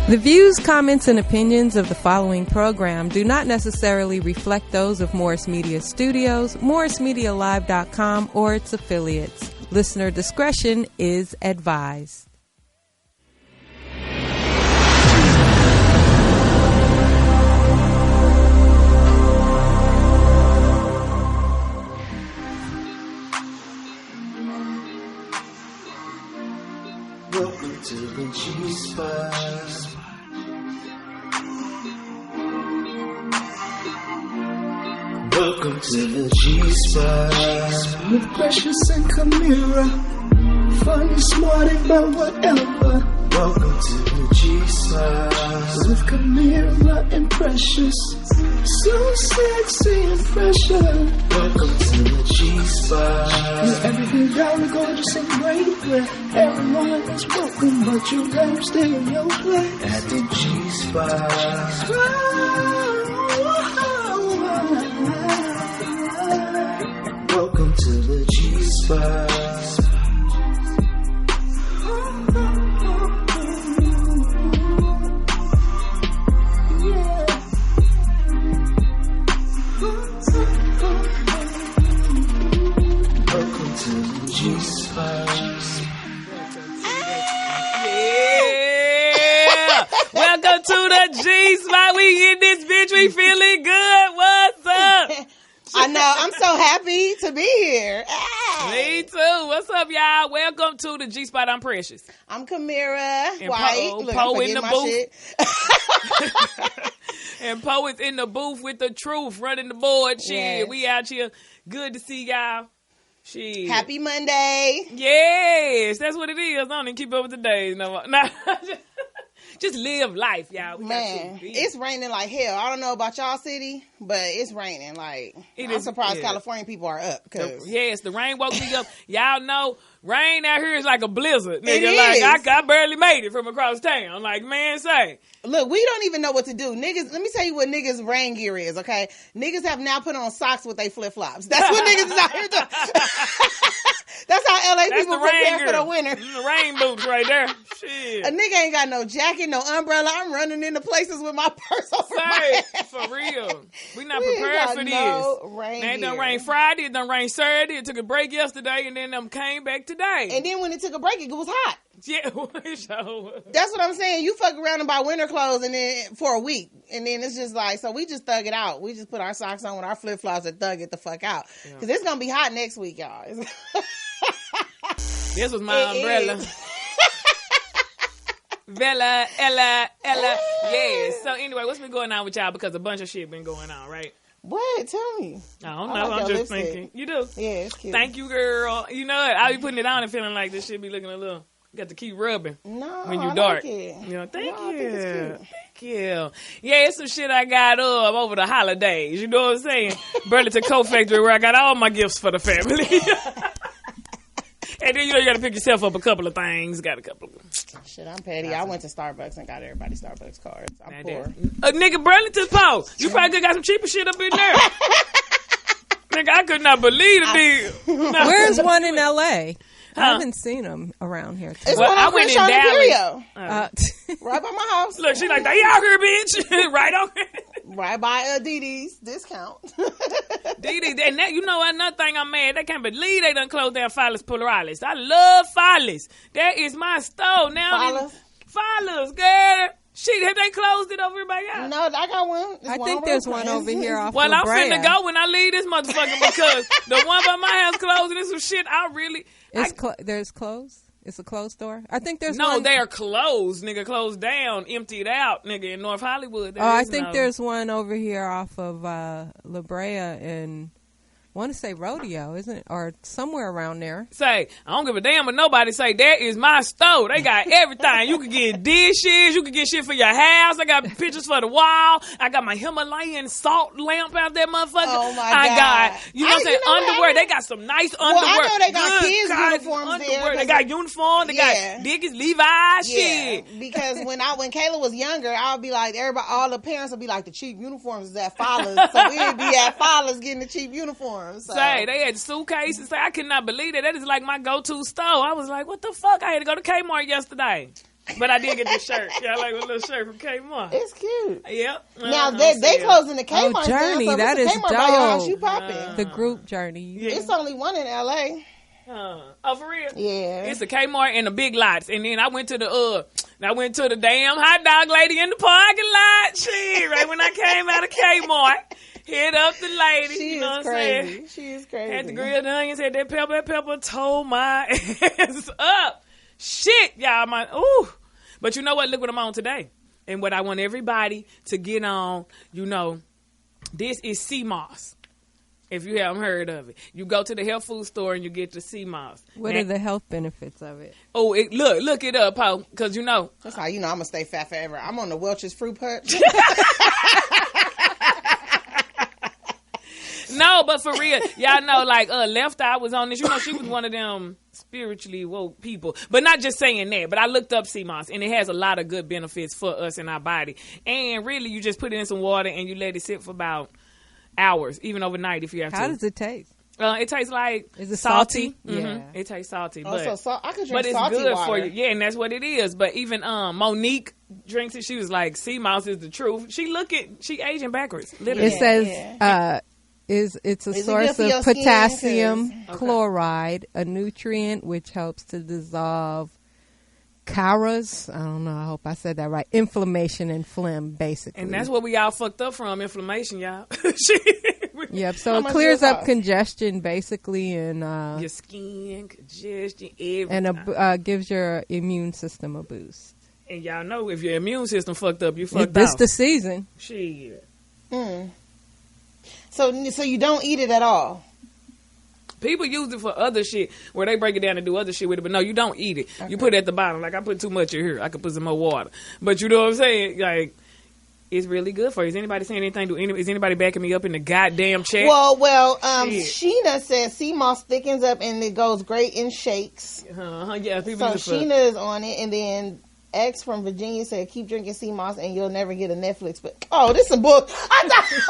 The views, comments, and opinions of the following program do not necessarily reflect those of Morris Media Studios, MorrisMediaLive.com, or its affiliates. Listener discretion is advised. Welcome to the G-Spot. Welcome to the G-Spot. With Precious and Kamira. Funny, smart, about whatever. Welcome to the G-Spot. With Kamira and Precious. So sexy and precious. Welcome to the G-Spot. With everything down and gorgeous and great. Where everyone is welcome, but you gotta stay in your place. At the G-Spot. Welcome to the G-Spot. Welcome to the G-Spot. Yeah. Welcome to the G-Spot. We in this bitch. We feeling good. What's up? I know. I'm so happy to be here. Me too. What's up, y'all? Welcome to the G-Spot. I'm Precious. I'm Kamira. And White. Poe in the booth. And Poe is in the booth with the truth, running the board. Shit, Yes. We out here. Good to see y'all. Shit. Happy Monday. Yes, that's what it is. I don't even keep up with the days. No. Just live life, y'all. We Man, it's raining like hell. I don't know about y'all city, but it's raining. Like, I'm surprised California people are up. Yes, the rain woke me up. Y'all know, rain out here is like a blizzard. Nigga, It is. I barely made it from across town. Like, man, say. Look, we don't even know what to do. Niggas, let me tell you what niggas' rain gear is, okay? Niggas have now put on socks with their flip-flops. That's what niggas is out here doing. That's how LA people prepare for the winter. The rain boots right there. Shit. A nigga ain't got no jacket, no umbrella. I'm running into places with my purse over my head. For real. We not We prepared got for no this. rain Man, it done gear. rain Friday, it done rain Saturday, it took a break yesterday, and then them came back today. And then when it took a break, it was hot. Yeah, so. That's what I'm saying. You fuck around and buy winter clothes and then for a week. And then it's just like, so we just thug it out. We just put our socks on with our flip-flops and thug it the fuck out. Because it's going to be hot next week, y'all. This was my umbrella. Bella, Ella. Yeah. So anyway, what's been going on with y'all? Because a bunch of shit been going on, right? What? Tell me. I don't know. I like I'm your just lipstick. thinking. You do? Yeah, it's cute. Thank you, girl. You know what? I'll be putting it on and feeling like this shit be looking a little. You got to keep rubbing. No, when you I dark. like it. You know, thank No, I you. think it's cute. Thank you. Yeah, it's some shit I got over the holidays. You know what I'm saying? Burlington Coat Factory, where I got all my gifts for the family. And then, you got to pick yourself up a couple of things. Got a couple of them. Shit, I'm petty. I went to Starbucks and got everybody Starbucks cards. I'm poor. A nigga, Burlington's Post. You probably could got some cheaper shit up in there. Nigga, I could not believe it. No. Where's one in L.A.? Huh? I haven't seen them around here. It's Well, one I on went in Crenshaw and Dallas. Imperial. Right by my house. Look, she like, they out here, bitch. Right on. Right by Dee discount. Dee, and that, you know another thing I'm mad. They can't believe they done closed down Follies Polaris. I love Follies. That is my store. Now Follies, girl. Shit, have they closed it over by y'all? No, I got one. I think there's one over here off Well, La I'm Brea. finna go when I leave this motherfucker because the one by my house closed and there's some shit I really... There's closed? It's a closed store? I think there's No, one. they are closed, nigga. Closed down, emptied out, nigga, in North Hollywood. I think there's one over here off of La Brea and I want to say Rodeo, isn't it? Or somewhere around there. Say, I don't give a damn what nobody say. That is my store. They got everything. You can get dishes. You can get shit for your house. I got pictures for the wall. I got my Himalayan salt lamp out there, motherfucker. Oh, my I God. got, you know what I'm saying, you know what? underwear. They got some nice underwear. I know they got Good kids' cotton uniforms underwear. there, They got uniform. They Yeah. got Dickies, Levi's, shit. Because when Kayla was younger, I would be like, all the parents would be like, the cheap uniforms is at Follies. So we'd be at Follies getting the cheap uniforms. So. Say, they had suitcases. Say, I could not believe that. That is like my go-to store. I was like, what the fuck? I had to go to Kmart yesterday. But I did get the shirt. Yeah, I like a little shirt from Kmart. It's cute. Yep. Now they closing the Kmart. Journey, so that is Kmart dope. by your house, you popping. The group Journey. Yeah. It's only one in LA. Oh, for real? Yeah. It's a Kmart and the big lots. And then I went to the damn hot dog lady in the parking lot. Shit, right when I came out of Kmart. Hit up the lady. She you know is what I'm crazy. saying? She is crazy. Had the grilled onions, had that pepper tore my ass up. Shit, y'all. Ooh. But you know what? Look what I'm on today. And what I want everybody to get on, this is sea moss. If you haven't heard of it, you go to the health food store and you get the sea moss. What are the health benefits of it? Oh, look it up, Poe, because That's how I'm gonna stay fat forever. I'm on the Welch's Fruit Punch. No, but for real, y'all know, like, Left Eye was on this. She was one of them spiritually woke people. But not just saying that, but I looked up sea moss, and it has a lot of good benefits for us in our body. And really, you just put it in some water, and you let it sit for about hours, even overnight if you have to. How does it taste? It tastes like... Is it salty? Mm-hmm. Yeah. It tastes salty. I could drink but it's salty good water. for you. Yeah, and that's what it is. But even Monique drinks it. She was like, sea moss is the truth. She aging backwards. Literally. It says... It's a source of potassium chloride, a nutrient which helps to dissolve Kara's, I don't know, I hope I said that right, inflammation and phlegm, basically. And that's what we all fucked up from, inflammation, y'all. Yep, so it clears up congestion, basically, and your skin, congestion, everything. And gives your immune system a boost. And y'all know, if your immune system fucked up, you fucked up. This the season. Shit. So you don't eat it at all? People use it for other shit where they break it down and do other shit with it. But no, you don't eat it. Okay. You put it at the bottom. Like, I put too much in here. I could put some more water. But you know what I'm saying? Like, it's really good for you. Is anybody saying anything? Is anybody backing me up in the goddamn chat? Well, Sheena says sea moss thickens up and it goes great in shakes. Yeah, people so Sheena is on it. And then X from Virginia said, keep drinking sea moss and you'll never get a Netflix. But this some bull. I thought he was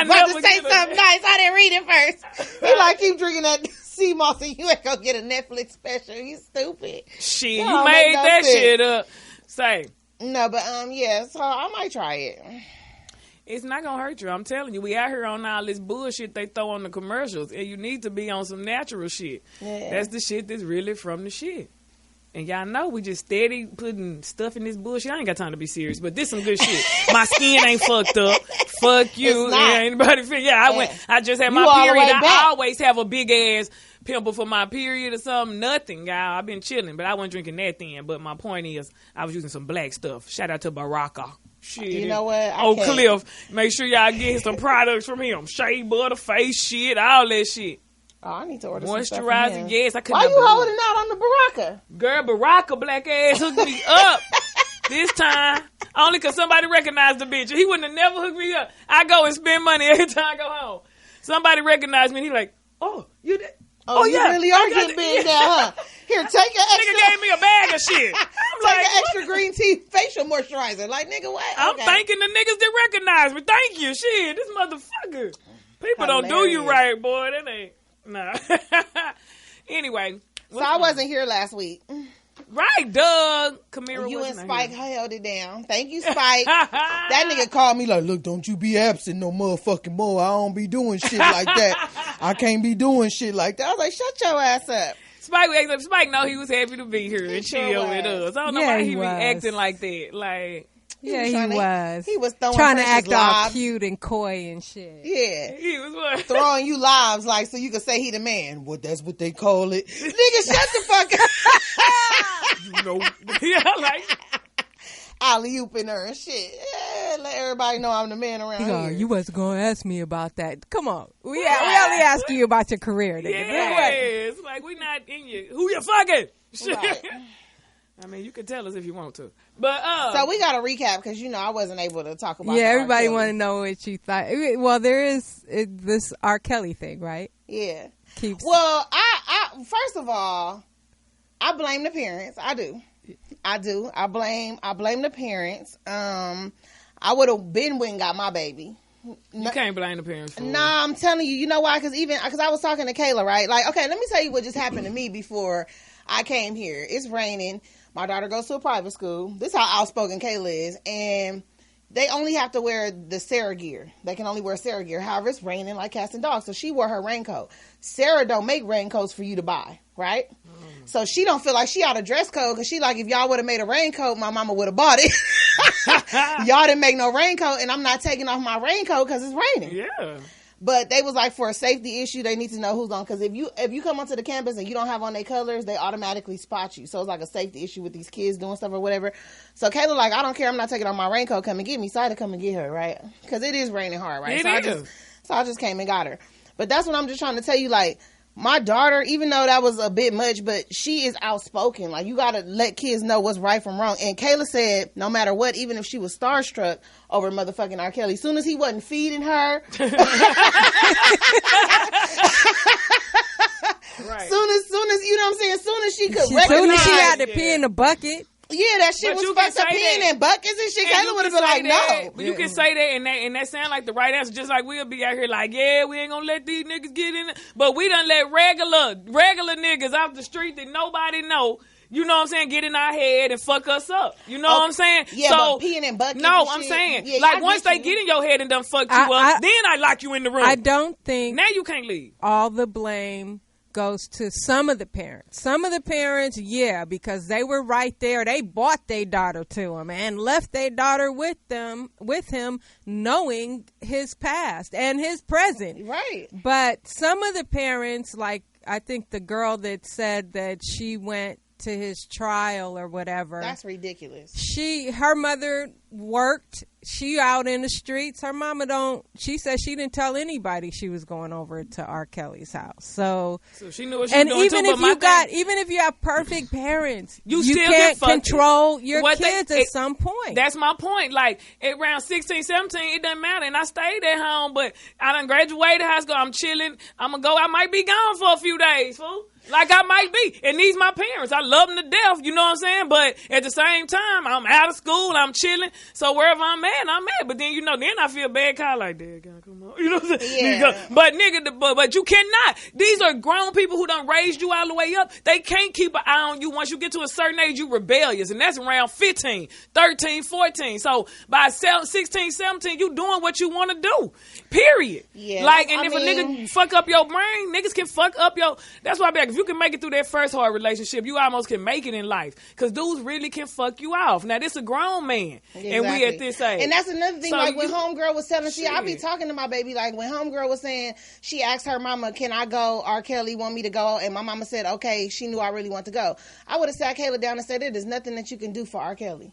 about to say something nice. I didn't read it first. He like, keep drinking that sea moss and you ain't gonna get a Netflix special. You stupid. Shit, you made that shit up. Say. No, but yeah, so I might try it. It's not gonna hurt you. I'm telling you, we out here on all this bullshit they throw on the commercials, and you need to be on some natural shit. Yeah. That's the shit that's really from the shit. And y'all know we just steady putting stuff in this bullshit. I ain't got time to be serious, but this some good shit. My skin ain't fucked up. Fuck you. Yeah, anybody feel? Yeah, I just had my period. I always have a big ass pimple for my period or something. Nothing, y'all. I've been chilling, but I wasn't drinking that then. But my point is, I was using some black stuff. Shout out to Baraka. Shit. You know what? Cliff. Make sure y'all get some products from him. Shea butter, face shit, all that shit. Oh, I need to order some stuff moisturizer. Yes, I couldn't. Why you holding out on the Baraka? Girl, Baraka black ass hooked me up this time. Only because somebody recognized the bitch. He wouldn't have never hooked me up. I go and spend money every time I go home. Somebody recognized me and he like, you did. Oh, you really are getting big now, huh? Here, take an extra. Nigga gave me a bag of shit. I'm like, an extra green tea facial moisturizer. Like, nigga, what? I'm thanking the niggas that recognize me. Thank you. Shit, this motherfucker. People don't do you right, boy. That ain't. Nah. Anyway. So I wasn't here last week. Right, Doug. Kamira you and Spike held it down. Thank you, Spike. That nigga called me like, look, don't you be absent no motherfucking more. I don't be doing shit like that. I can't be doing shit like that. I was like, shut your ass up. Spike know he was happy to be here and chill with us. I don't know why he be acting like that. Like, yeah, he was. He was trying to act all cute and coy and shit. Yeah. He was what? Throwing you lives like so you could say he the man. Well, that's what they call it. Nigga, shut the fuck up. You know. Yeah, like. Alley-ooping her and shit. Yeah, let everybody know I'm the man around here. You wasn't going to ask me about that. Come on. We only ask you about your career, nigga. Yeah, it's like we not in you. Who you fucking? Right. I mean, you can tell us if you want to. But so we got to recap because, I wasn't able to talk about everybody want to know what you thought. Well, there is this R. Kelly thing, right? Yeah. Well, I first of all, I blame the parents. I do. I blame the parents. I would have been when got my baby. You can't blame the parents for it. Nah, I'm telling you. You know why? Because I was talking to Kayla, right? Like, okay, let me tell you what just happened to me before I came here. It's raining. My daughter goes to a private school. This is how outspoken Kayla is. And they only have to wear the Sarah gear. They can only wear Sarah gear. However, it's raining like cats and dogs. So she wore her raincoat. Sarah don't make raincoats for you to buy, right? So she don't feel like she out of dress code because she like, if y'all would have made a raincoat, my mama would have bought it. Y'all didn't make no raincoat, and I'm not taking off my raincoat because it's raining. Yeah. But they was like, for a safety issue, they need to know who's on. Because if you come onto the campus and you don't have on their colors, they automatically spot you. So it's like a safety issue with these kids doing stuff or whatever. So Kayla like, I don't care. I'm not taking off my raincoat. Come and get me. So I had to come and get her, right? Because it is raining hard, right? So I just came and got her. But that's what I'm just trying to tell you. Like, my daughter, even though that was a bit much, but she is outspoken. Like, you got to let kids know what's right from wrong. And Kayla said, no matter what, even if she was starstruck over motherfucking R. Kelly, as soon as he wasn't feeding her, Right. soon as you know what I'm saying, as soon as she could As soon as she had to Yeah. pee in the bucket. yeah, that shit But you was can fucked up say peeing that. in buckets and shit. And Kayla you would have can been say like, that, no. But you can say that, and that sound like the right answer. Just like we'll be out here like, yeah, we ain't gonna let these niggas get in it. But we done let regular niggas off the street that nobody know, you know what I'm saying, get in our head and fuck us up. You know what I'm saying? Yeah, so, but peeing in buckets no, and I'm shit. saying, Yeah, like, I once get they you. get in your head and done fucked you I- up, then I lock you in the room. I don't think Now you can't leave. all the blame goes to some of the parents. Some of the parents, yeah, because they were right there. They bought their daughter to him and left their daughter with him, knowing his past and his present. Right. But some of the parents, like I think the girl that said that she went to his trial or whatever. That's ridiculous. Her mother worked. She out in the streets. Her mama she said she didn't tell anybody she was going over to R. Kelly's house. So She knew what she was and doing even too, if even if you have perfect parents, You you still can't get fucked. control your What kids at some point. That's my point. Like, around 16, 17, it doesn't matter. And I stayed at home, but I done graduated high school. I'm chilling. I'm going to go. I might be gone for a few days, fool. Like, I might be. And these my parents. I love them to death, you know what I'm saying? But at the same time, I'm out of school. I'm chilling. So wherever I'm at. But then, you know, then I feel bad. Kind of like, Dad, can I come on? You know what I'm saying? Yeah. But, nigga, but you cannot. These are grown people who done raised you all the way up. They can't keep an eye on you. Once you get to a certain age, you rebellious. And that's around 15, 13, 14. So by 16, 17, you doing what you want to do. Period. Yeah, Like, and I if mean- a nigga fuck up your brain, niggas can fuck up your... That's why I be like, if you can make it through that first hard relationship, you almost can make it in life. Because dudes really can fuck you off. Now, this a grown man. Exactly. And we at this age. And that's another thing, So like when you- homegirl was telling, I be Shit. talking to my baby, like when homegirl was saying, she asked her mama, can I go? R. Kelly want me to go? And my mama said, okay, she knew I really want to go. I would have sat Kayla down and said, there's nothing that you can do for R. Kelly.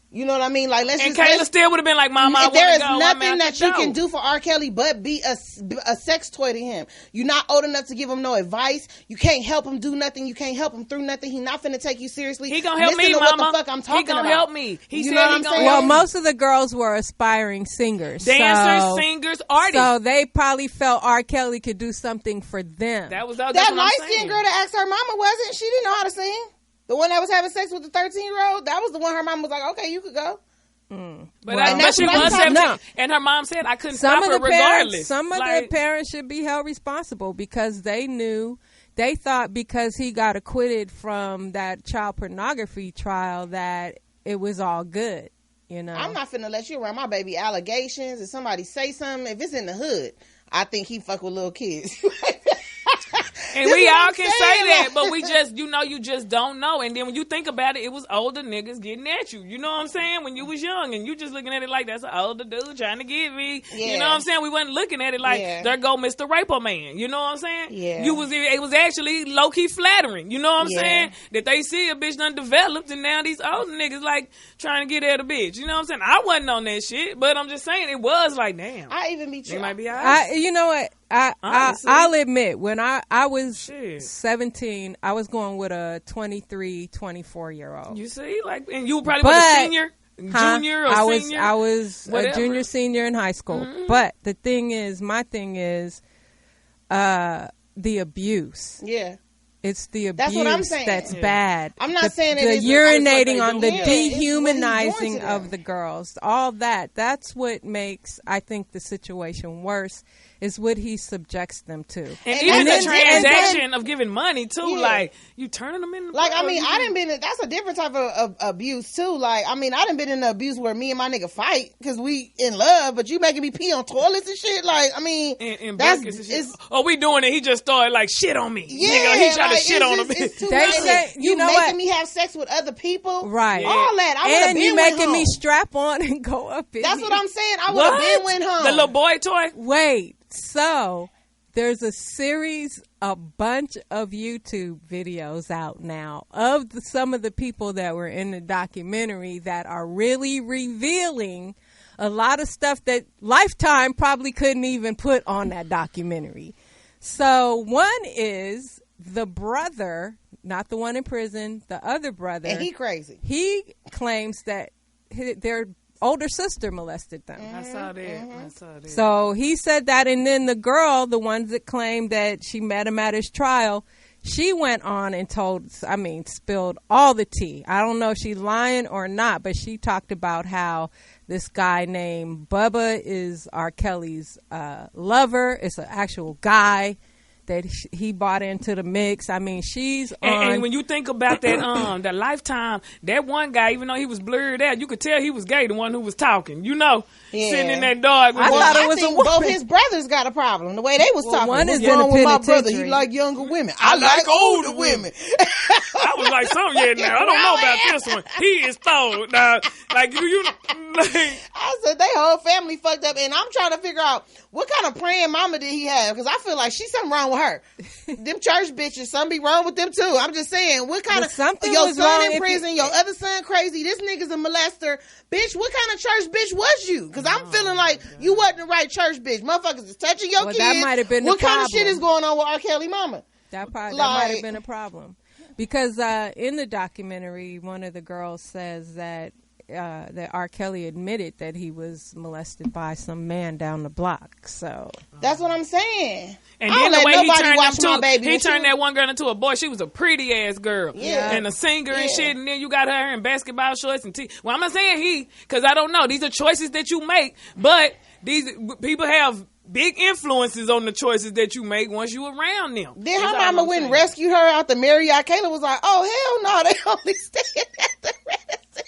You know what I mean? Like, let's And just... Kayla still would have been like, Mama, I want to go. There is I'm nothing out that the you door. can do for R. Kelly but be a sex toy to him. You're not old enough to give him no advice. You can't help him do nothing. You can't help him through nothing. He's not finna take you seriously. He gonna help Listen me, to Mama. what the fuck I'm talking He gonna about. help me. He You said know what he I'm gonna saying? help well, me. most of the girls were aspiring singers. Dancers, so, singers, artists. So they probably felt R. Kelly could do something for them. That's That what I'm light saying. skinned girl that asked her mama, wasn't she? Didn't know how to sing. The one that was having sex with the 13-year-old, that was the one her mama was like, okay, you could go. But, Well, but that's she what I'm was talking 17, about. and her mom said I couldn't some stop of her the parents, regardless. some of Like, the parents should be held responsible because they thought because he got acquitted from that child pornography trial that it was all good. You know, I'm not finna let you run my baby allegations. If somebody say something, if it's in the hood, I think he fuck with little kids. and This we is what all I'm can saying, say that, like- but we just, you just don't know. And then when you think about it, it was older niggas getting at you. You know what I'm saying? When you was young, and you just looking at it like that's an older dude trying to get me. You Yeah. know what I'm saying? We wasn't looking at it like Yeah. there go Mr. Raper Man. You know what I'm saying? Yeah. It was actually low key flattering. You know what I'm Yeah. saying? That they see a bitch done developed, and now these older niggas like trying to get at a bitch. You know what I'm saying? I wasn't on that shit, but I'm just saying it was like, damn, I even be they might be alright. you know what? Honestly. I'll admit, when I was Shit. 17, I was going with a 23, 24-year-old. You see, like, and you probably was a senior, junior, or senior. I was Whatever. a junior, senior in high school. Mm-hmm. But the thing is, my thing is, the abuse. Yeah. It's the abuse that's what I'm saying. that's bad. I'm not saying the urinating on the Yeah, dehumanizing of the girls. All that. That's what makes, I think, the situation worse. Is what he subjects them to, and even the transaction of giving money too. Like you turning them in. Like I mean, I done been. That's a different type of abuse too. Like I mean, I done been in the abuse where me and my nigga fight because we in love, but you making me pee on toilets and shit. Like I mean, and that's we doing it. He just started like shit on me. Yeah, nigga, he tried to shit on him. They say you know making what? me have sex with other people, right? Yeah. All that. I and you making me strap on and go up. That's what I'm saying. I would have been went home. The little boy toy. Wait. So there's a bunch of YouTube videos out now of some of the people that were in the documentary that are really revealing a lot of stuff that Lifetime probably couldn't even put on that documentary. So one is the brother, not the one in prison, the other brother. And he crazy. He claims that their older sister molested them. I saw that. So he said that, and then the girl, the ones that claimed that she met him at his trial, she went on and spilled all the tea. I don't know if she's lying or not, but she talked about how this guy named Bubba is R. Kelly's lover. It's an actual guy that he bought into the mix. I mean, she's on. And when you think about that, the Lifetime, that one guy, even though he was blurred out, you could tell he was gay, the one who was talking, sitting in that dog. I thought it was a woman. Both his brothers got a problem. The way they was talking. One is wrong in with the my brother? penitentiary. He like younger women. I like older women. I was like, something yet now. I don't know about this one. He is thawed. Now, like, I said, they whole family fucked up, and I'm trying to figure out what kind of praying mama did he have, because I feel like she's something wrong with her. Them church bitches, something be wrong with them too. I'm just saying, what kind of something your was son wrong in prison, your other son crazy, this nigga's a molester, bitch. What kind of church bitch was you? Because I'm feeling like you wasn't the right church bitch. Motherfuckers is touching your kids. That might have been what the kind problem. of shit is going on with R. Kelly mama? That might have been a problem, because in the documentary, one of the girls says that R. Kelly admitted that he was molested by some man down the block. So that's what I'm saying. And then the way he turned that that one girl into a boy, she was a pretty ass girl, and a singer and shit. And then you got her in basketball shorts and well, I'm not saying because I don't know. These are choices that you make, but these people have big influences on the choices that you make once you around them. Then her mama went and rescued her out the Marriott. Kayla was like, "Oh hell no, they only staying at the Radisson."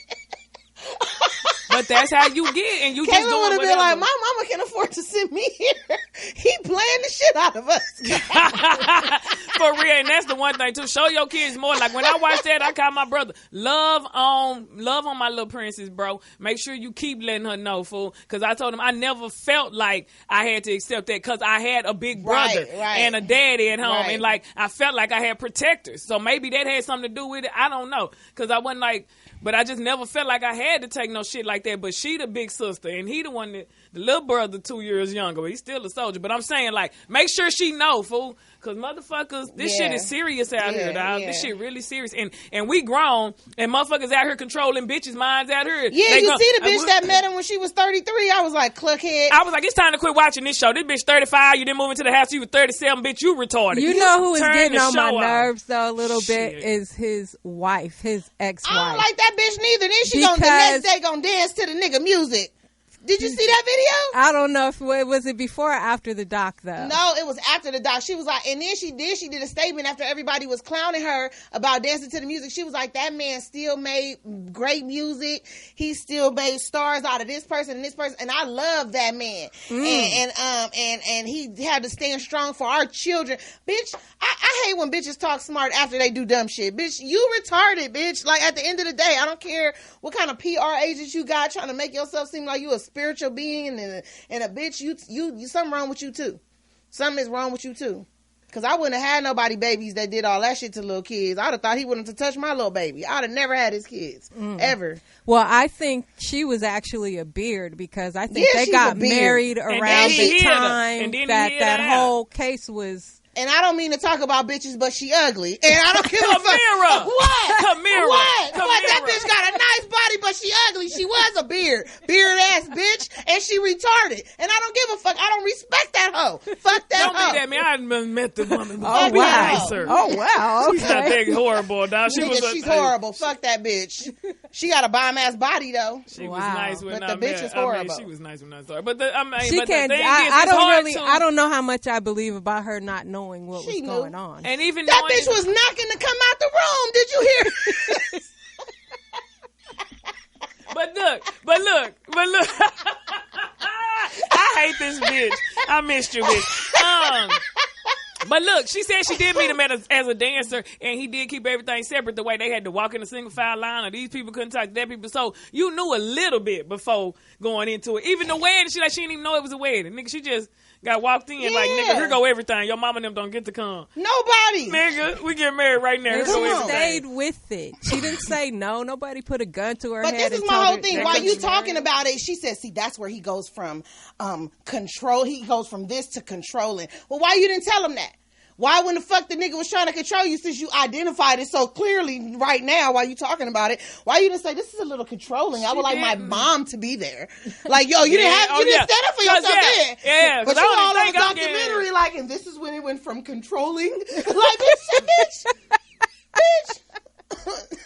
But that's how you get, and you Kayla just doing would have whatever. been like, my mama can afford to send me here. He playing the shit out of us. For real, and that's the one thing too. Show your kids more. Like when I watched that, I called my brother. Love on my little princess, bro. Make sure you keep letting her know, fool. Because I told him I never felt like I had to accept that because I had a big brother and a daddy at home, and like I felt like I had protectors. So maybe that had something to do with it. I don't know, because I wasn't like. But I just never felt like I had to take no shit like that. But she the big sister, and he the one that, the little brother 2 years younger. But he's still a soldier. But I'm saying, like, make sure she know, fool. Because motherfuckers, this shit is serious out here, dog. This shit really serious. And we grown, and motherfuckers out here controlling bitches' minds out here. Yeah, you see the bitch that met him when she was 33? I was like, cluckhead. I was like, it's time to quit watching this show. This bitch 35, you didn't move into the house, you was 37, bitch, you retarded. You know who is getting on my nerves, though, a little Shit. bit, is his wife, his ex-wife. I don't like that bitch neither. Then she the next day gonna dance to the nigga music. Did you see that video? I don't know if was it before or after the doc, though. No, it was after the doc. She was like, and then she did a statement after everybody was clowning her about dancing to the music. She was like, that man still made great music. He still made stars out of this person and this person, and I love that man. And he had to stand strong for our children. Bitch, I hate when bitches talk smart after they do dumb shit. Bitch, you retarded, bitch. Like, at the end of the day, I don't care what kind of PR agents you got trying to make yourself seem like you a spiritual being and a bitch. You something wrong with you too. Something is wrong with you too. Because I wouldn't have had nobody babies that did all that shit to little kids. I'd have thought he wouldn't have touched my little baby. I'd have never had his kids. Ever. Well, I think she was actually a beard, because I think they got married around the time that whole case was And I don't mean to talk about bitches, but she ugly. And I don't give a fuck. Kamira. What? Kamira. What? Kamira. What? That bitch got a nice body, but she ugly. She was a beard ass bitch, and she retarded. And I don't give a fuck. I don't respect that hoe. Fuck that Don't hoe. be that man. I hadn't met the woman. Oh, wow. Oh, wow. She's not that horrible, dog. She's horrible. Fuck that bitch. She got a bomb ass body though. She was nice when but I the bitch met. is horrible. She was nice when I saw her. But the she can't. I don't know how much I believe about her not knowing what was going on. And even that bitch was knocking to come out the room. Did you hear? But look. I hate this bitch. I missed you, bitch. But look, she said she did meet him as a dancer, and he did keep everything separate the way they had to walk in a single file line, or these people couldn't talk to that people. So you knew a little bit before going into it. Even the wedding, she didn't even know it was a wedding. Nigga, she just got walked in like, nigga, here go everything. Your mama and them don't get to come. Nobody. Nigga, we get married right now. And she stayed with it. She didn't say no. Nobody put a gun to her head. But this is my whole thing. While you talking about it, she said, see, that's where he goes from control. He goes from this to controlling. Well, why you didn't tell him that? Why when the fuck the nigga was trying to control you, since you identified it so clearly right now while you talking about it? Why you didn't say this is a little controlling? I would like my mom to be there. Like, yo, you didn't stand up for yourself then. Yeah, but you all on a documentary like, and this is when it went from controlling. Like, bitch.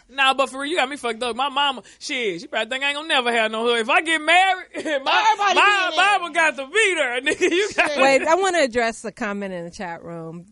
Nah, but for real, you got me fucked up. My mama, she probably think I ain't gonna never have no hood. If I get married, my mama got to be there, nigga. You got Wait, I want to address the comment in the chat room.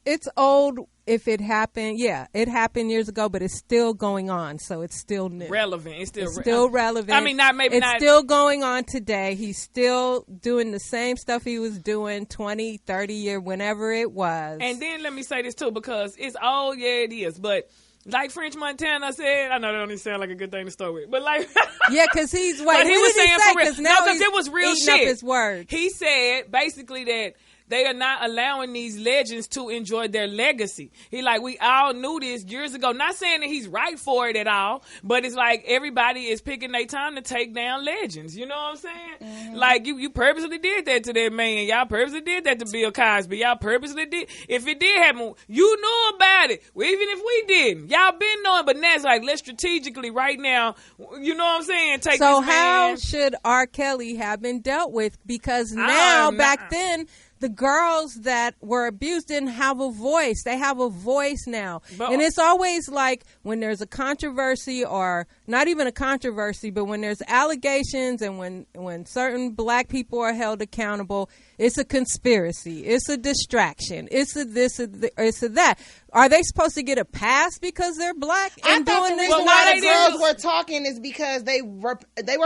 It's old if it happened. Yeah, it happened years ago, but it's still going on, so it's still new. Relevant. It's still relevant. I mean, it's still going on today. He's still doing the same stuff he was doing 20, 30 years, whenever it was. And then let me say this too, because it's old, yeah, it is, but like French Montana said, I know that don't even sound like a good thing to start with, but like, yeah, because he was saying say? for real. Now because it was real shit. Up his words. He said basically that they are not allowing these legends to enjoy their legacy. He like, we all knew this years ago. Not saying that he's right for it at all, but it's like everybody is picking their time to take down legends. You know what I'm saying? Mm-hmm. Like, you purposely did that to that man. Y'all purposely did that to Bill Cosby. Y'all purposely did. If it did happen, you knew about it. Well, even if we didn't. Y'all been knowing, but now it's like, let's strategically right now, you know what I'm saying? Take so this how man. should R. Kelly have been dealt with? Because now, back then, the girls that were abused didn't have a voice. They have a voice now. And it's always like when there's a controversy, or not even a controversy, but when there's allegations and when certain black people are held accountable, it's a conspiracy. It's a distraction. It's a this, it's a that. Are they supposed to get a pass because they're black and doing this? The reason why the girls were talking is because they were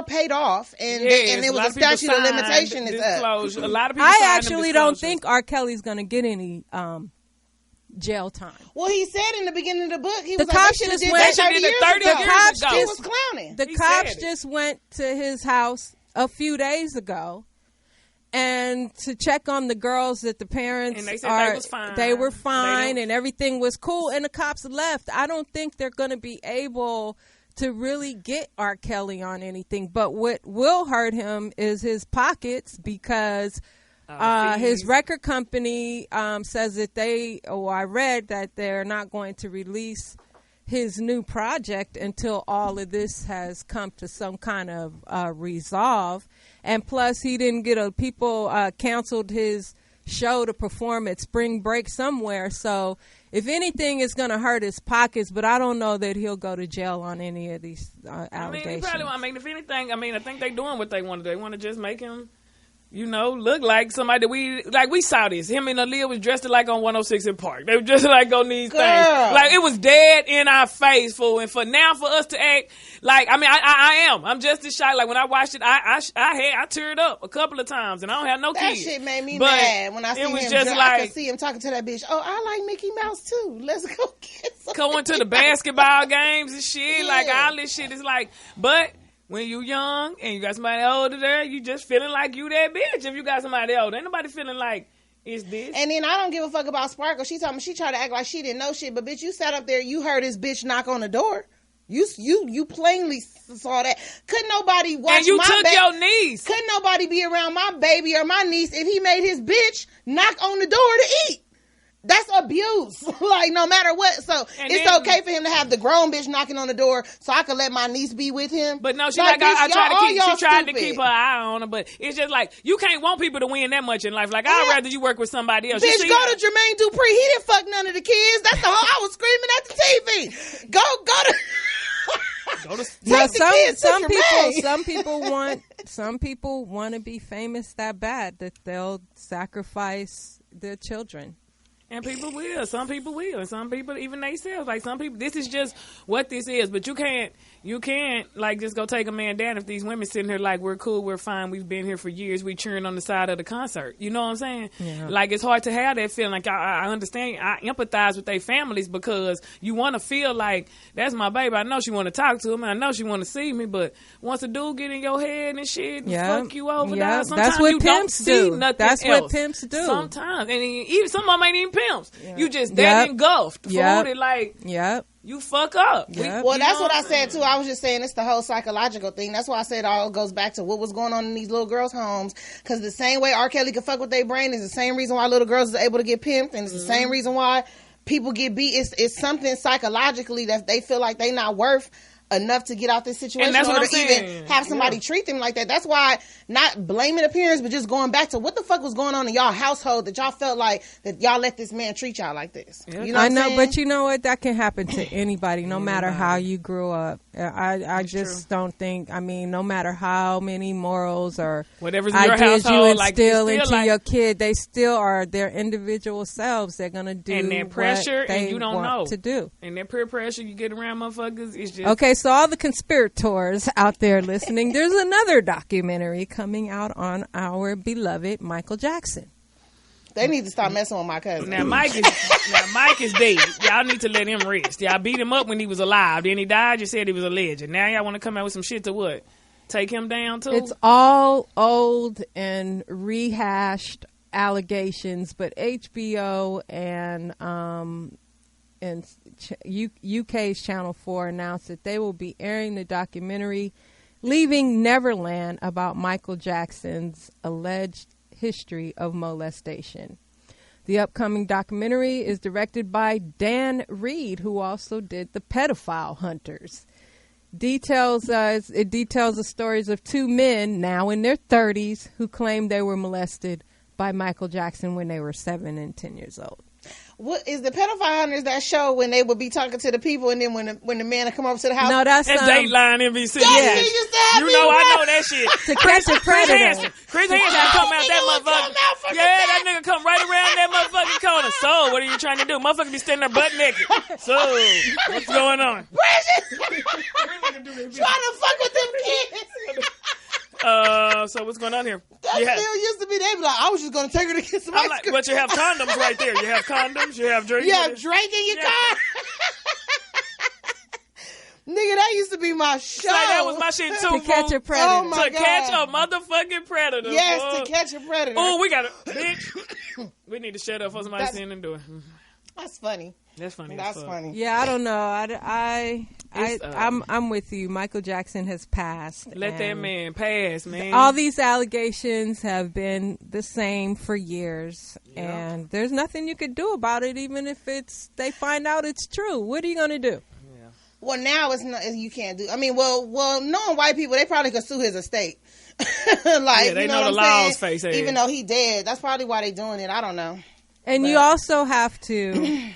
paid off, and it was a statute of limitation is up. A lot of people. I actually don't think R. Kelly's going to get any jail time. Well, he said in the beginning of the book, he the was like, they should have did that 30 years ago. He was clowning. The cops just went to his house a few days ago and to check on the girls that the parents and they said they were fine and everything was cool, and the cops left. I don't think they're going to be able to really get R. Kelly on anything, but what will hurt him is his pockets, because his record company says that I read that they're not going to release his new project until all of this has come to some kind of resolve. And plus, he didn't get people canceled his show to perform at spring break somewhere. So if anything, it's going to hurt his pockets, but I don't know that he'll go to jail on any of these allegations. If anything, I think they're doing what they want to do. They want to just make him, look like somebody that we saw this. Him and Aaliyah was dressed like on 106 in Park. They were just like on these things. Like, it was dead in our face, fool. And for us to act like, I am. I'm just as shy. Like, when I watched it, I teared up a couple of times, and I don't have no kids. That shit made me mad when I see him. I could see him talking to that bitch. Oh, I like Mickey Mouse too. Let's go get some. Going to the basketball games and shit. Yeah. Like, all this shit is like, but when you young and you got somebody older there, you just feeling like you that bitch. If you got somebody older, ain't nobody feeling like it's this. And then I don't give a fuck about Sparkle. She told me she tried to act like she didn't know shit, but bitch, you sat up there, you heard this bitch knock on the door. You plainly saw that. Couldn't nobody watch and you my took your niece. Couldn't nobody be around my baby or my niece if he made his bitch knock on the door to eat. That's abuse. Like, no matter what. So it's okay for him to have the grown bitch knocking on the door so I can let my niece be with him. But no, she like I tried to stupid. keep her eye on her, but it's just like, you can't want people to win that much in life. Like, I'd rather you work with somebody else. Bitch, go to Jermaine Dupri. He didn't fuck none of the kids. That's the whole, I was screaming at the TV. Go to now, some people want to be famous that bad that they'll sacrifice their children. And people will. Some people will. And some people, even themselves. Like, some people, this is just what this is. But you can't, like, just go take a man down if these women sitting here like, we're cool, we're fine, we've been here for years, we cheering on the side of the concert. You know what I'm saying? Yeah. Like, it's hard to have that feeling. Like, I understand, I empathize with their families because you want to feel like, that's my baby. I know she want to talk to him. I know she want to see me. But once a dude get in your head and shit and fuck you over, sometimes that's what you pimps don't do. see nothing That's else. what pimps do. Sometimes. And even some of them ain't even pimps. Yeah. You just that engulfed. Food it like you fuck up. Well, that's what I said too. I was just saying it's the whole psychological thing. That's why I said it all goes back to what was going on in these little girls' homes. Because the same way R. Kelly could fuck with their brain is the same reason why little girls are able to get pimped, and it's the same reason why people get beat. It's something psychologically that they feel like they not worth enough to get out this situation or to even have somebody treat them like that. That's why, not blaming appearance, but just going back to what the fuck was going on in y'all household that y'all felt like that y'all let this man treat y'all like this. You know what I'm saying? But you know what? That can happen to anybody, no matter how you grew up. I just don't think, no matter how many morals or whatever's in your household, you instill into your kid, they still are their individual selves. They're going to do and that pressure, what they and you don't want know to do. And that peer pressure you get around motherfuckers is just... Okay, so all the conspirators out there listening, there's another documentary coming out on our beloved Michael Jackson. They need to stop messing with my cousin. Now Mike is dead. Y'all need to let him rest. Y'all beat him up when he was alive. Then he died. You said he was a legend. Now y'all want to come out with some shit to what? Take him down too? It's all old and rehashed allegations, but HBO and UK's Channel 4 announced that they will be airing the documentary Leaving Neverland about Michael Jackson's alleged history of molestation. The upcoming documentary is directed by Dan Reed, who also did The Pedophile Hunters. It details the stories of two men now in their 30s who claimed they were molested by Michael Jackson when they were 7 and 10 years old. What is the Pedophile Hunters, that show when they would be talking to the people and then when the man would come over to the house? No, that's Dateline NBC. Yeah. I know that shit. To Catch a Predator. Chris Hansen come out that motherfucker. Yeah, that nigga come right around that motherfucking corner. So, what are you trying to do? Motherfucker be standing there butt naked. So, what's going on? Bridget! Trying to fuck with them kids. So what's going on here? That still used to be. They be like, I was just going to take her to get some ice cream. But you have condoms right there. You have condoms. You have Drake. You have Drake in your car. Nigga, that used to be my show. So that was my shit too. To Catch a Predator. Oh my God. Catch a motherfucking predator. Yes, To Catch a Predator. Oh, we got it, bitch. We need to shut up for somebody seeing and doing. That's funny. That's funny. That's funny. Yeah, I don't know. I'm with you. Michael Jackson has passed. Let that man pass, man. All these allegations have been the same for years, and there's nothing you could do about it, even if they find out it's true. What are you gonna do? Yeah. Well, now it's not. You can't do. I mean, well, knowing white people, they probably could sue his estate. They know the laws face. Even though he dead, that's probably why they doing it. I don't know. And you also have to,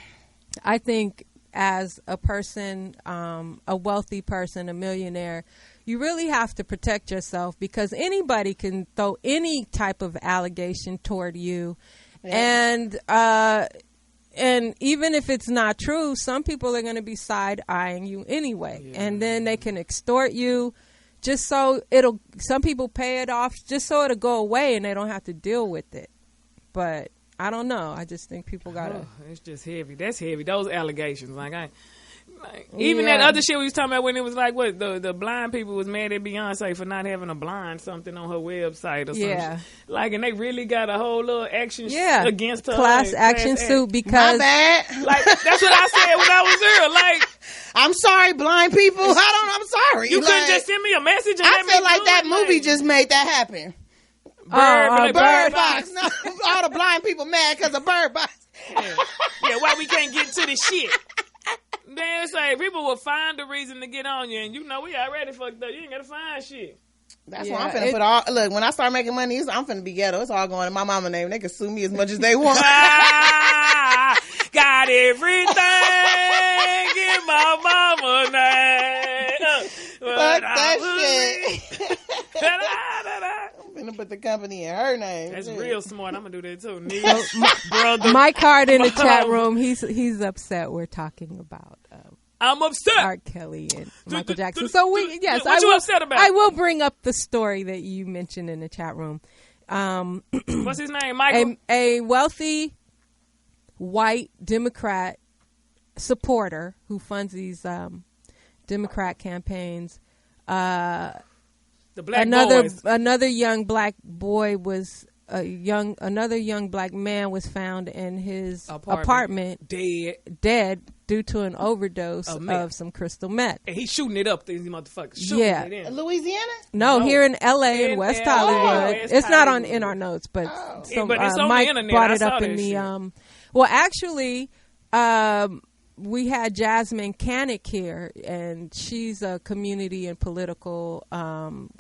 I think, as a person, a wealthy person, a millionaire, you really have to protect yourself because anybody can throw any type of allegation toward you. Yeah. And even if it's not true, some people are going to be side-eyeing you anyway. Yeah. And then they can extort you just so some people pay it off just so it'll go away and they don't have to deal with it. But I don't know. I just think people gotta. It's just heavy. That's heavy. Those allegations, even that other shit we was talking about when it was like what the blind people was mad at Beyonce for not having a blind something on her website or something. Yeah. And they really got a whole little action against her. Class action suit because my bad. That's what I said when I was here. I'm sorry, blind people. I'm sorry. You couldn't just send me a message. And I feel like that movie just made that happen. Bird Box. No, all the blind people mad because of Bird Box. Yeah, why we can't get to the shit? Then say people will find a reason to get on you, and you know we already fucked up. You ain't gotta find shit. That's why I'm finna put all. Look, when I start making money, I'm finna be ghetto. It's all going in my mama name. They can sue me as much as they want. Got everything in my mama name. Fuck that shit. I'm finna put the company in her name. That's real smart. I'm gonna do that too. Brother. Mike Hart in the chat room. He's upset. We're talking about. I'm upset. R. Kelly and Michael Jackson. So what you upset about? I will bring up the story that you mentioned in the chat room. What's his name? Michael. A wealthy white Democrat supporter who funds these Democrat campaigns. The black boys. Another young black boy was another young black man was found in his apartment dead due to an overdose of some crystal meth. And he's shooting it up, these motherfuckers. Louisiana? No, here in L.A. in West Hollywood. It's not in our notes, but Mike brought it up in the. Well, actually, we had Jasmine Canick here, and she's a community and political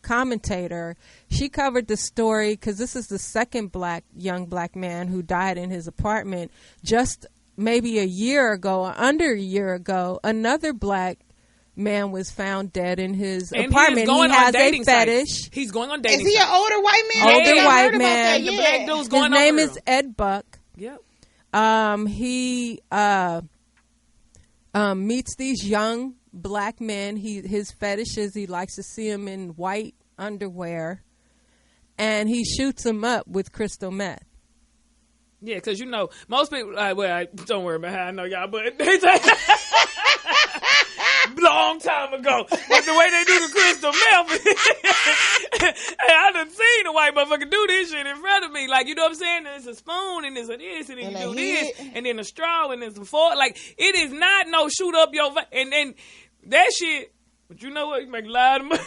commentator. She covered the story because this is the second young black man who died in his apartment. Just maybe a year ago, or under a year ago, another black man was found dead in his apartment. He has a fetish. Sites. He's going on dating. Is he an older white man? Older white man. The black dude's going his name is Ed Buck. Yep. He meets these young black men. His fetish is he likes to see them in white underwear, and he shoots them up with crystal meth. Yeah, because you know most people. Don't worry about how I know y'all, but they say long time ago. But the way they do the crystal meth, I done seen a white motherfucker do this shit in front of me. Like, you know what I'm saying? There's a spoon and there's a this and then you do this and then a straw and there's a fork. Like, it is not no shoot up your and then that shit. But you know what? You make a lot of money.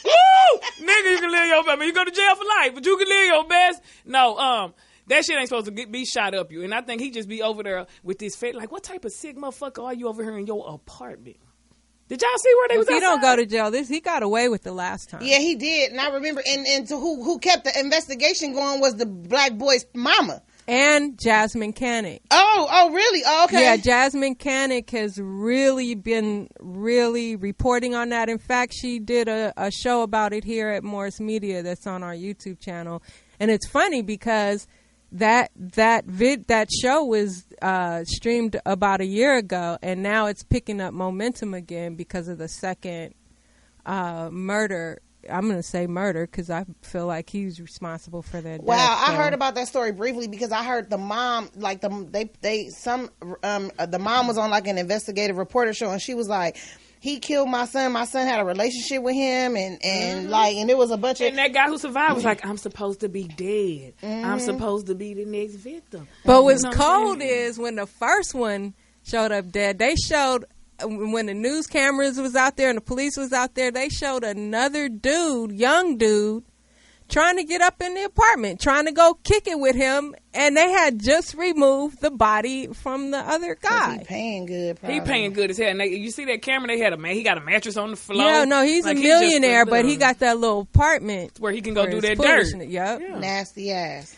Woo! Nigga, you can live your best. I mean, you go to jail for life, but you can live your best. No, that shit ain't supposed to be shot up you. And I think he just be over there with this fit. Like, what type of sick motherfucker are you over here in your apartment? Did y'all see where they was outside? He don't go to jail. He got away with the last time. Yeah, he did. And I remember, and to who kept the investigation going was the black boy's mama. And Jasmine Canick. Oh, really? Oh, okay. Yeah, Jasmine Canick has really been reporting on that. In fact, she did a show about it here at Morris Media that's on our YouTube channel. And it's funny because that show was streamed about a year ago, and now it's picking up momentum again because of the second murder. I'm going to say murder because I feel like he's responsible for that. Wow, death, I heard about that story briefly because I heard the mom, like the mom was on like an investigative reporter show, and she was like, he killed my son. My son had a relationship with him, and it was a bunch of. And that guy who survived was like, I'm supposed to be dead. I'm supposed to be the next victim. But what's cold is when the first one showed up dead, they showed. When the news cameras was out there and the police was out there, they showed another dude, young dude, trying to get up in the apartment, trying to go kick it with him, and they had just removed the body from the other guy. He paying good, probably. He paying good as hell. And you see that camera? He got a mattress on the floor. Yeah, no, he's like, a millionaire, but he got that little apartment where he can go do that dirt. Yep. Yeah. Nasty ass.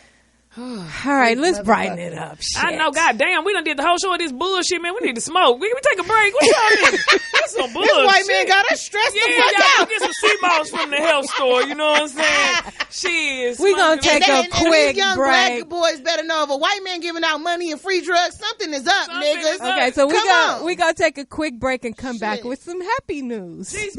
All right, let's brighten it up. Shit. I know, goddamn, we done did the whole show of this bullshit, man. We need to smoke. We take a break. What y'all need? That's some bullshit. This white man got us stressed the fuck out. Get some sea moss from the health store. You know what I'm saying? Shit. We gonna take a quick young break. Black boys better know if a white man giving out money and free drugs, something is up, niggas. Okay, so we gonna take a quick break and come back with some happy news. Shit.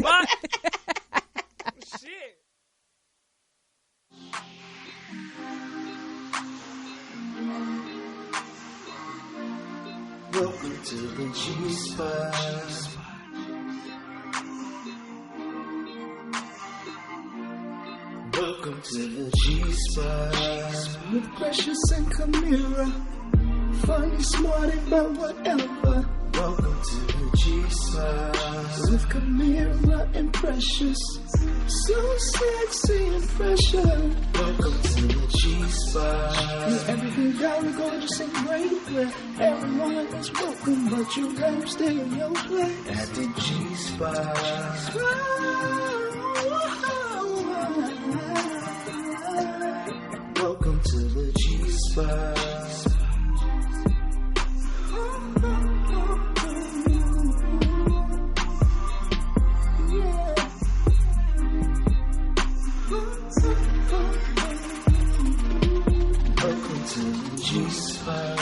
Welcome to the G-Spot. Welcome to the G-Spot. With Precious and Kamira. Funny, smart, about whatever. Welcome to the G-Spot with Kamira and Precious. So sexy and pressure. Welcome to the G-Spot. Where everything down and gorgeous and great. Where everyone is welcome, but you gotta stay in your place. At the G-Spot. Welcome to the G-Spot. Welcome to the G-Spot.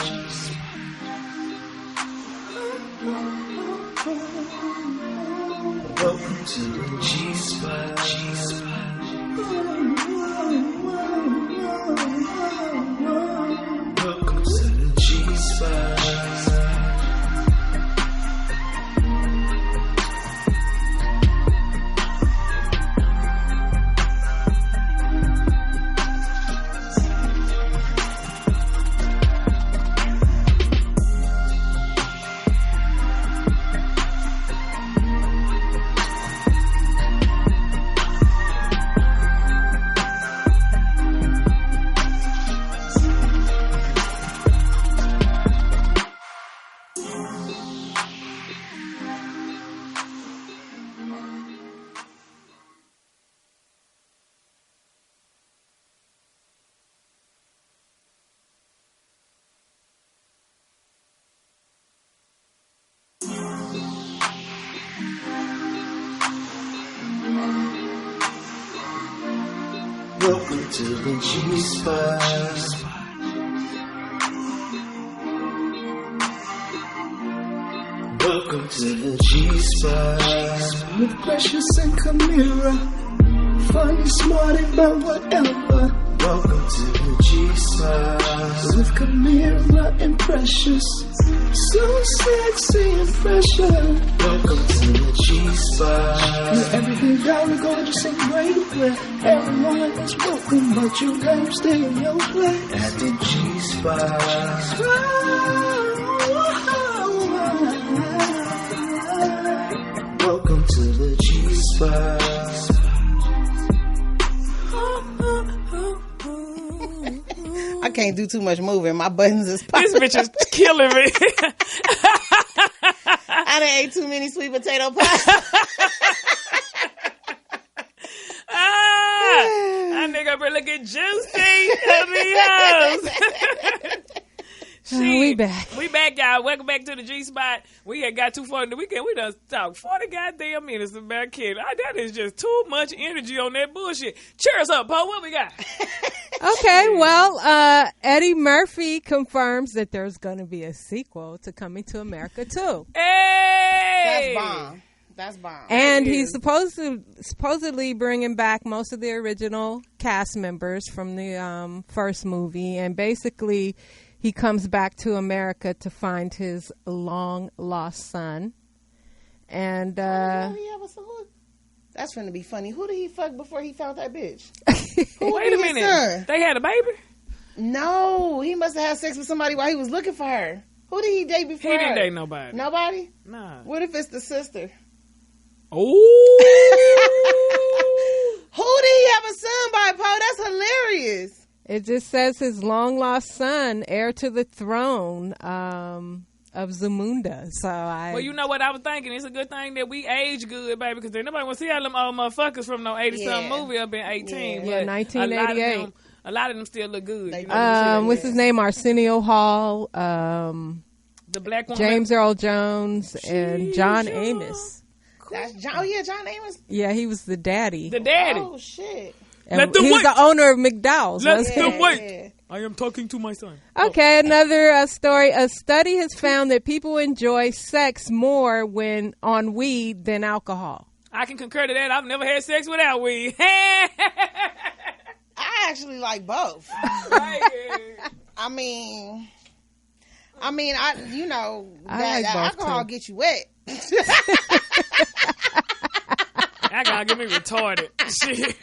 Welcome to the G-Spot. Welcome to the G-Spot. Welcome to the G-Spot. Welcome to the G-Spot with Precious and Kamira. Funny, smart, about whatever. Welcome to the G-Spot with Kamira and Precious. So sexy and pressure. Welcome to the G-Spot. Where everything down and gorgeous and great. Where everyone is welcome, but you gotta stay in your place. At the G-Spot. Welcome to the G-Spot. I can't do too much moving. My buttons is popping. This bitch is killing me. I done ate too many sweet potato pies. That nigga really get juicy. We back. We back, y'all. Welcome back to the G-Spot. We had got too far in the weekend. We done talked 40 goddamn minutes about kid. That is just too much energy on that bullshit. Cheers up, Poe. What we got? Okay, well, Eddie Murphy confirms that there's going to be a sequel to Coming to America 2. Hey! That's bomb. And he's supposedly bringing back most of the original cast members from the first movie. And basically, he comes back to America to find his long-lost son. And he have a son? That's finna be funny. Who did he fuck before he found that bitch? Wait a minute. Son? They had a baby? No, he must have had sex with somebody while he was looking for her. Who did he date before He didn't date nobody. Nobody? Nah. What if it's the sister? Oh. Who did he have a son by, Poe? That's hilarious. It just says his long-lost son, heir to the throne of Zamunda. Well, you know what I was thinking? It's a good thing that we age good, baby, because then nobody want to see all them old motherfuckers from no 80-something movie up in 18. Yeah, 1988. A lot of them still look good. What's his name? Arsenio Hall, the black one, James Earl Jones, and John Amos. That's John. Oh yeah, John Amos. Yeah, he was the daddy. The daddy. Oh shit. And he was the owner of McDowell's. Let them wait. I am talking to my son. Okay, another story. A study has found that people enjoy sex more when on weed than alcohol. I can concur to that. I've never had sex without weed. I actually like both. I mean, alcohol get you wet. That gotta get me retarded. Shit.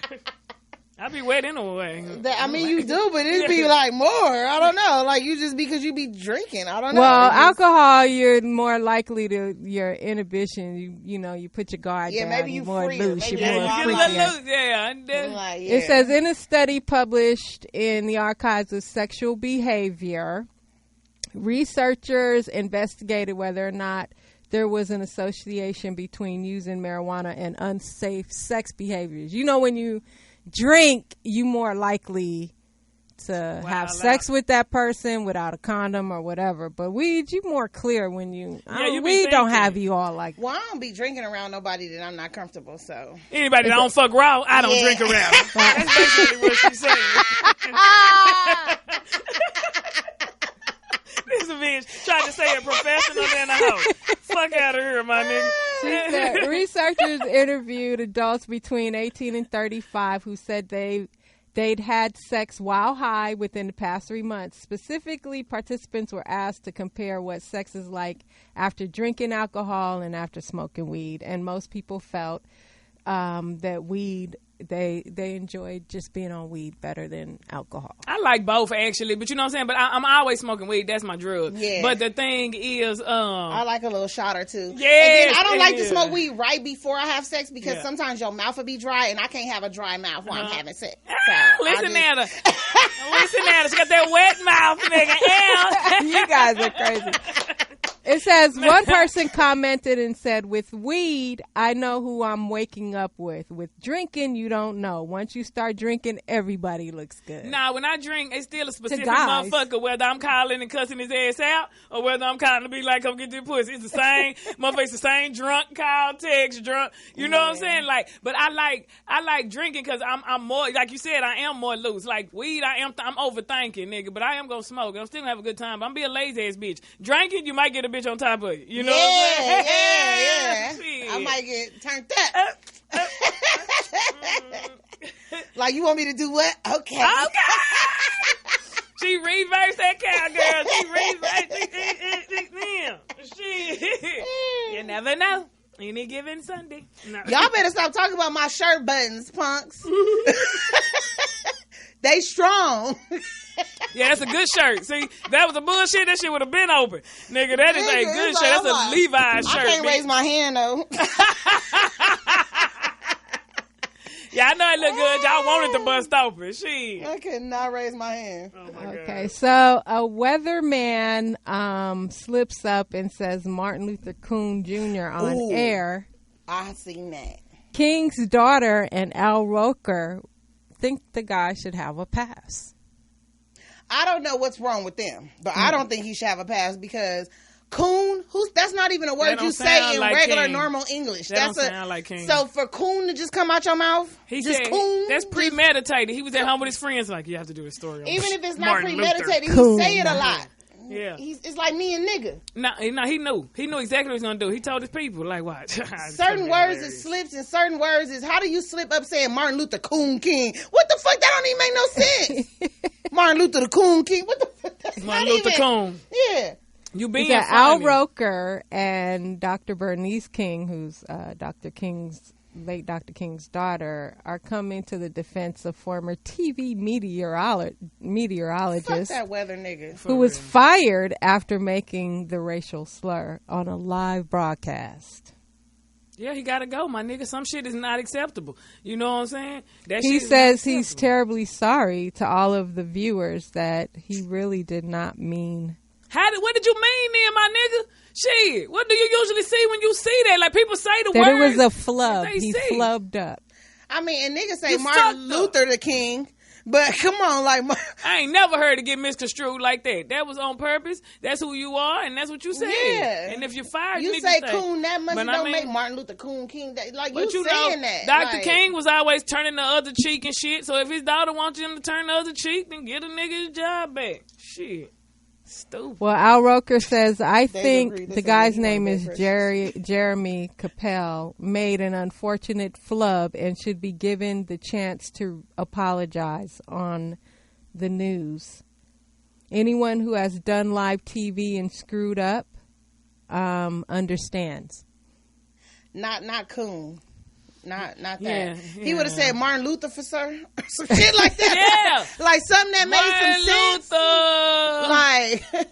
I be wet anyway. You do, but it be like more. I don't know. Like you just because you be drinking. I don't know. Well, alcohol, you're more likely to your inhibition. You put your guard down. Maybe you more freer. loose. Maybe You're more freakier. Yeah. It says in a study published in the Archives of Sexual Behavior, researchers investigated whether or not there was an association between using marijuana and unsafe sex behaviors. When you drink, you more likely to have sex with that person without a condom or whatever. But weed, you more clear when you weed don't have you all like. Well, I don't be drinking around nobody that I'm not comfortable. So anybody that don't fuck raw, I don't drink around. That's basically what she's saying. This bitch tried to say a professional than a hoe. Fuck out of here, my nigga. She said researchers interviewed adults between 18 and 35 who said they'd had sex while high within the past 3 months. Specifically, participants were asked to compare what sex is like after drinking alcohol and after smoking weed. And most people felt that weed, they enjoyed just being on weed better than alcohol. I like both, actually, but you know what I'm saying? But I'm always smoking weed. That's my drug. Yeah. But the thing is... I like a little shot or two. Yeah. I don't like to smoke weed right before I have sex because sometimes your mouth will be dry and I can't have a dry mouth while I'm having sex. So Listen at her. Listen at her. She got that wet mouth, nigga. You guys are crazy. It says one person commented and said, with weed, I know who I'm waking up with. With drinking, you don't know. Once you start drinking, everybody looks good. Nah, when I drink, it's still a specific motherfucker, whether I'm calling and cussing his ass out or whether I'm calling to be like, come get this pussy. It's the same, motherfucker's the same drunk, call, text, drunk. You know what I'm saying? Like, but I like drinking because I'm more, like you said, I am more loose. Like weed, I'm overthinking, nigga, but I am gonna smoke. I'm still gonna have a good time. I'm be a lazy ass bitch. Drinking, you might get a bitch on top of it. You know what I'm saying? Yeah. I might get turned up. Like, you want me to do what? Okay. She reversed that cowgirl. She reversed. Shit. You never know. Any given Sunday. No. Y'all better stop talking about my shirt buttons, punks. They strong. Yeah, that's a good shirt. See, that was a bullshit. That shit would have been open. Nigga, that is a good shirt. That's a Levi's shirt. I can't raise my hand, though. Yeah, I know it look good. Y'all wanted to bust open. Shit. I could not raise my hand. Oh, my God. Okay, so a weatherman slips up and says Martin Luther King Jr. on air. I seen that. King's daughter and Al Roker think the guy should have a pass. I don't know what's wrong with them, but I don't think he should have a pass because coon, that's not even a word you say in regular normal English. That don't sound like King. So for coon to just come out your mouth, he just said, coon, that's premeditated. He was at home with his friends, like, you have to do a story. Even if it's not premeditated, he say it a lot. Yeah, it's like me and nigga. No, he knew exactly what he was gonna do. He told his people, like, watch. Certain words is slips, and certain words is how do you slip up saying Martin Luther Coon King? What the fuck? That don't even make no sense. Martin Luther the Coon King. What the fuck? That's Martin Luther Coon. Yeah. You being funny. Al Roker and Dr. Bernice King, who's late Dr. King's daughter, are coming to the defense of former TV meteorologist Fuck that weather nigga. who was fired after making the racial slur on a live broadcast. Yeah, he gotta go, my nigga. Some shit is not acceptable. You know what I'm saying? He says he's terribly sorry to all of the viewers that he really did not mean. What did you mean then, my nigga? Shit, what do you usually see when you see that? Like, people say the that words. It was a flub. He flubbed up. I mean, and niggas say Martin Luther the King, but come on, like... I ain't never heard it get misconstrued like that. That was on purpose. That's who you are, and that's what you said. Yeah. And if you're fired, you say coon, that much don't make Martin Luther Coon King. Like, you saying that. Dr. King was always turning the other cheek and shit, so if his daughter wants him to turn the other cheek, then get a nigga his job back. Shit. Stupid. Well, Al Roker says, I think the guy's name is Jeremy Capel, made an unfortunate flub and should be given the chance to apologize on the news. Anyone who has done live TV and screwed up understands. Not coon. Not that. Yeah. He would have said Martin Luther for sir. Some shit like that. Yeah. Like something that made some sense. Luther.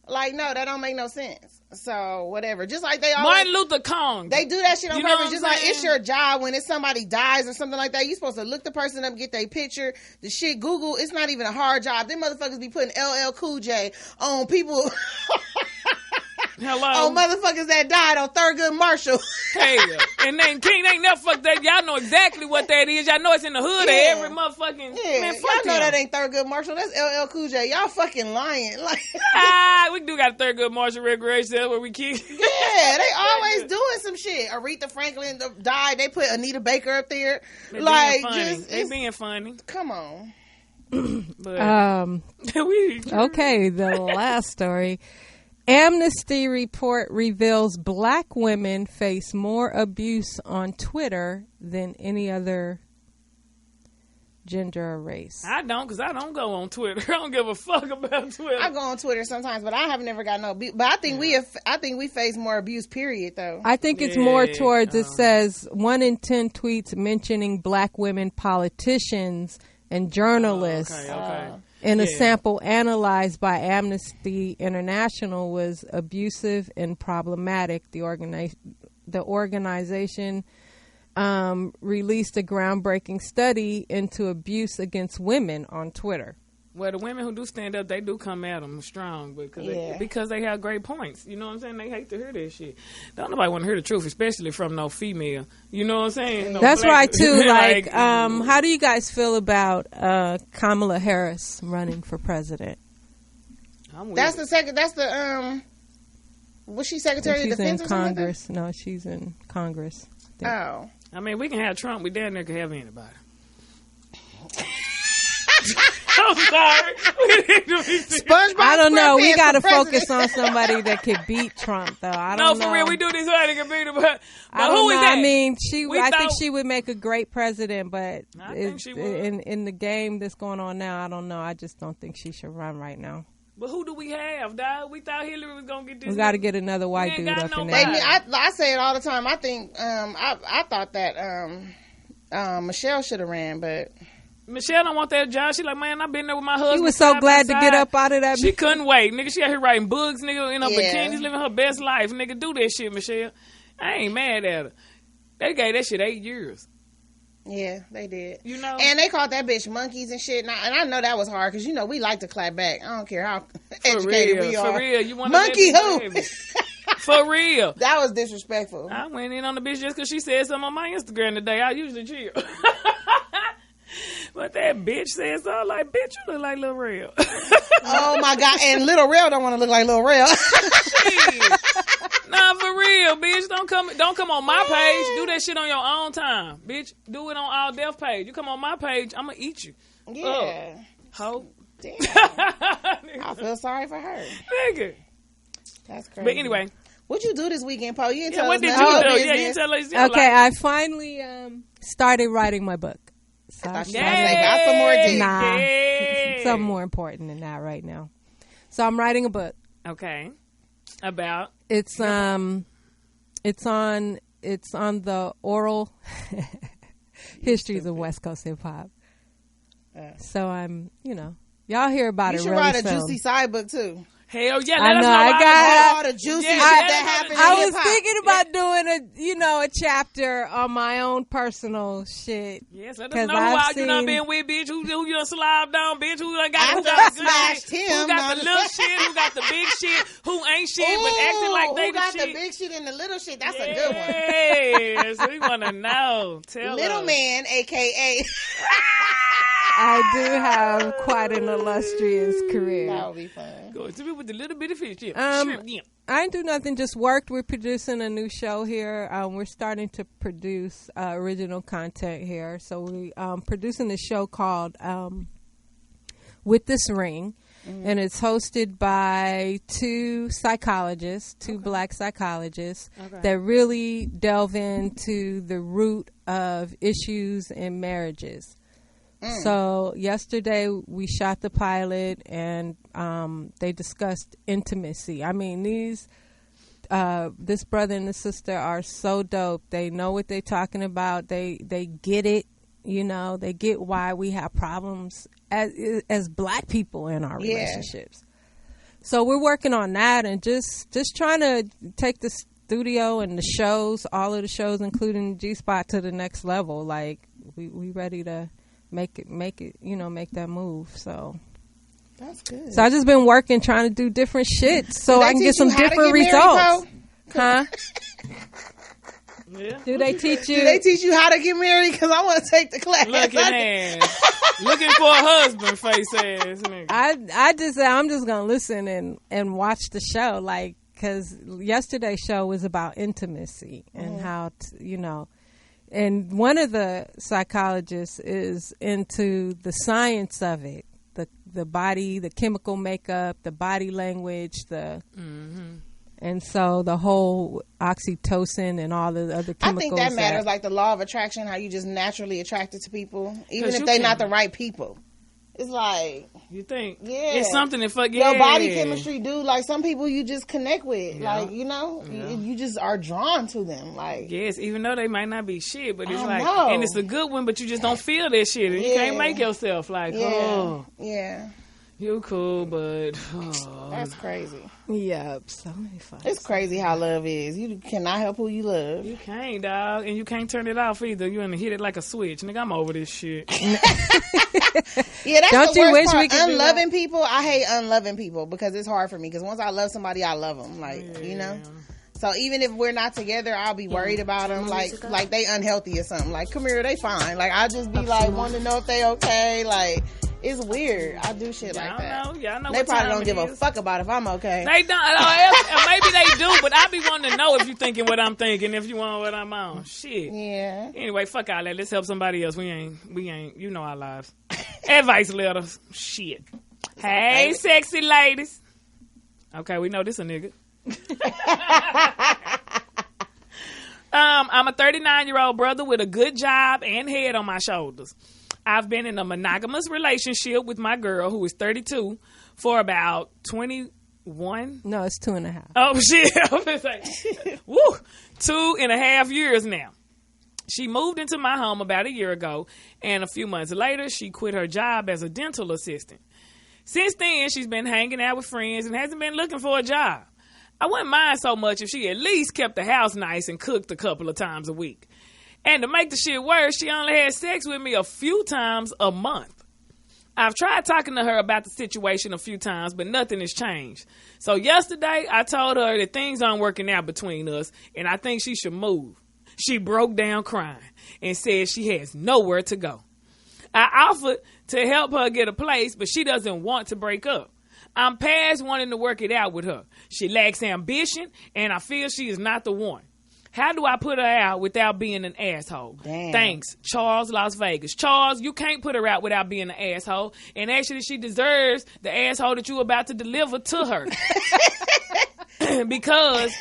Like, no, that don't make no sense. So, whatever. Just like they always... Martin Luther Kong. They do that shit on purpose. Just like, saying? it's your job when it's somebody dies or something like that. You supposed to look the person up, get their picture, the shit. Google, it's not even a hard job. Them motherfuckers be putting LL Cool J on people... Hello. On motherfuckers that died on Thurgood Marshall. Hey, and then King ain't never fuck that. Y'all know exactly what that is. Y'all know it's in the hood of every motherfucking. Yeah, man, y'all fuck know him. that ain't Thurgood Marshall. That's LL Cool J. Y'all fucking lying. Like, we do got a Thurgood Marshall recreation where we kick. Yeah, they always doing some shit. Aretha Franklin died. They put Anita Baker up there. They like, they being funny. Come on. But, okay, the last story. Amnesty report reveals black women face more abuse on Twitter than any other gender or race. I don't, because I don't go on Twitter. I don't give a fuck about Twitter. I go on Twitter sometimes, but I have never got no abuse. But I think we face more abuse, period, though. I think it's more towards, it says 1 in 10 tweets mentioning black women politicians and journalists. Okay. In a sample analyzed by Amnesty International was abusive and problematic. The organization released a groundbreaking study into abuse against women on Twitter. Well, the women who do stand up, they do come at them strong because they have great points. You know what I'm saying? They hate to hear that shit. Don't nobody want to hear the truth, especially from no female. You know what I'm saying? No That's black, right, too. Like, how do you guys feel about Kamala Harris running for president? That's the was she Secretary of Defense? She's in Congress. No, she's in Congress. Oh. I mean, we can have Trump. We damn near can have anybody. I'm sorry. SpongeBob I don't know. We got to president. focus on somebody that could beat Trump, though. I don't know. No, for real, we do this so they can beat him. But I don't who know. is that? I mean, I think she would make a great president, but I think she would. in the game that's going on now, I don't know. I just don't think she should run right now. But who do we have, dog? We thought Hillary was gonna get this. We got to get another white dude up in there. I say it all the time. I think I thought that Michelle should have ran, but Michelle don't want that job. She like, man, I've been there with my husband. He was so glad to get up out of that. She couldn't wait, nigga. She out here writing books, nigga, in her bikinis, living her best life, nigga. Do that shit, Michelle. I ain't mad at her. They gave that shit 8 years. Yeah, they did. You know, and they called that bitch monkeys and shit. And I know that was hard because we like to clap back. I don't care how educated we are. For real, you want monkey who? For real, that was disrespectful. I went in on the bitch just because she said something on my Instagram today. I usually chill. But that bitch said so. Like, bitch, you look like Lil Rel. Oh my God. And Lil Rel don't want to look like Lil Rel. Nah, for real, bitch. Don't come on my page. Do that shit on your own time, bitch. Do it on All Deaf page. You come on my page, I'm gonna eat you. Yeah. Ho. Damn. I feel sorry for her. Nigga. That's crazy. But anyway. What'd you do this weekend, Paul? You didn't tell what us did nothing. you do? Yeah, you tell us. Okay, I finally started writing my book. So got some more deep. Nah, something more important than that right now. So I'm writing a book. Okay. About? It's on the oral histories of West Coast hip hop. So I'm, y'all hear about it. You should really write a soon. juicy side book too. Hell yeah! I know. I got all the juicy shit that happened. I was thinking about doing a chapter on my own personal shit. Yes, I don't know who you done been with, bitch. Who you done slobbed down, bitch? Who done got who got smashed him? Who got the little shit? Who got the big shit? Who ain't shit but acting like they who got the shit? The big shit and the little shit? That's a good one. Yes, we want to know. Tell Little us. Man, aka. I do have quite an illustrious career. That would be fun. Go to me with the little bit of fish. I ain't do nothing, just worked. We're producing a new show here. We're starting to produce original content here. So we producing a show called With This Ring. Mm-hmm. And it's hosted by two black psychologists that really delve into the root of issues in marriages. So yesterday we shot the pilot and they discussed intimacy. I mean, these this brother and this sister are so dope. They know what they're talking about. They get it. You know, they get why we have problems as black people in our relationships. So we're working on that and just trying to take the studio and the shows, all of the shows, including G-Spot, to the next level. Like we ready to make it, you know, make that move. So that's good. So I just been working, trying to do different shit so I can get some different results. Huh? Yeah. Do they teach you? Do they teach you how to get married? Because I want to take the class. Looking ass. Looking for a husband, face ass nigga. I'm just gonna listen and watch the show, like, because yesterday's show was about intimacy and how you know, and one of the psychologists is into the science of it, the body, the chemical makeup, the body language, and so the whole oxytocin and all the other chemicals. I think that matters, like the law of attraction, how you just naturally attracted to people, even if they're not the right people. It's like, you think, it's something that your body chemistry, dude. Like some people you just connect with, like, you know, you just are drawn to them. Like, yes, even though they might not be shit, but it's like, and it's a good one, but you just don't feel that shit, and you can't make yourself like, you cool, but that's crazy. Yep, so many fun. It's crazy how love is. You cannot help who you love. You can't, dog, and you can't turn it off either. You gonna hit it like a switch, nigga. I'm over this shit. That's don't the you worst wish part. we could unloving people. I hate unloving people because it's hard for me. Because once I love somebody, I love them. Like you know. So even if we're not together, I'll be worried about them, like they unhealthy or something. Like Kamira, they fine. Like I'll just be like wanting to know if they okay. Like. It's weird. I do shit like that. Y'all know they probably don't give a fuck about if I'm okay. They don't. Maybe they do, but I be wanting to know if you thinking what I'm thinking, if you want what I'm on. Shit. Yeah. Anyway, fuck all that. Let's help somebody else. We ain't. You know our lives. Advice letters. Shit. Hey, sexy ladies. Okay, we know this a nigga. I'm a 39-year-old brother with a good job and head on my shoulders. I've been in a monogamous relationship with my girl, who is 32, for about 21. No, it's 2.5. Oh, shit. I was like, woo, 2.5 years now. She moved into my home about a year ago, and a few months later, she quit her job as a dental assistant. Since then, she's been hanging out with friends and hasn't been looking for a job. I wouldn't mind so much if she at least kept the house nice and cooked a couple of times a week. And to make the shit worse, she only had sex with me a few times a month. I've tried talking to her about the situation a few times, but nothing has changed. So yesterday, I told her that things aren't working out between us, and I think she should move. She broke down crying and said she has nowhere to go. I offered to help her get a place, but she doesn't want to break up. I'm past wanting to work it out with her. She lacks ambition, and I feel she is not the one. How do I put her out without being an asshole? Damn. Thanks, Charles, Las Vegas. Charles, you can't put her out without being an asshole. And actually, she deserves the asshole that you about to deliver to her. Because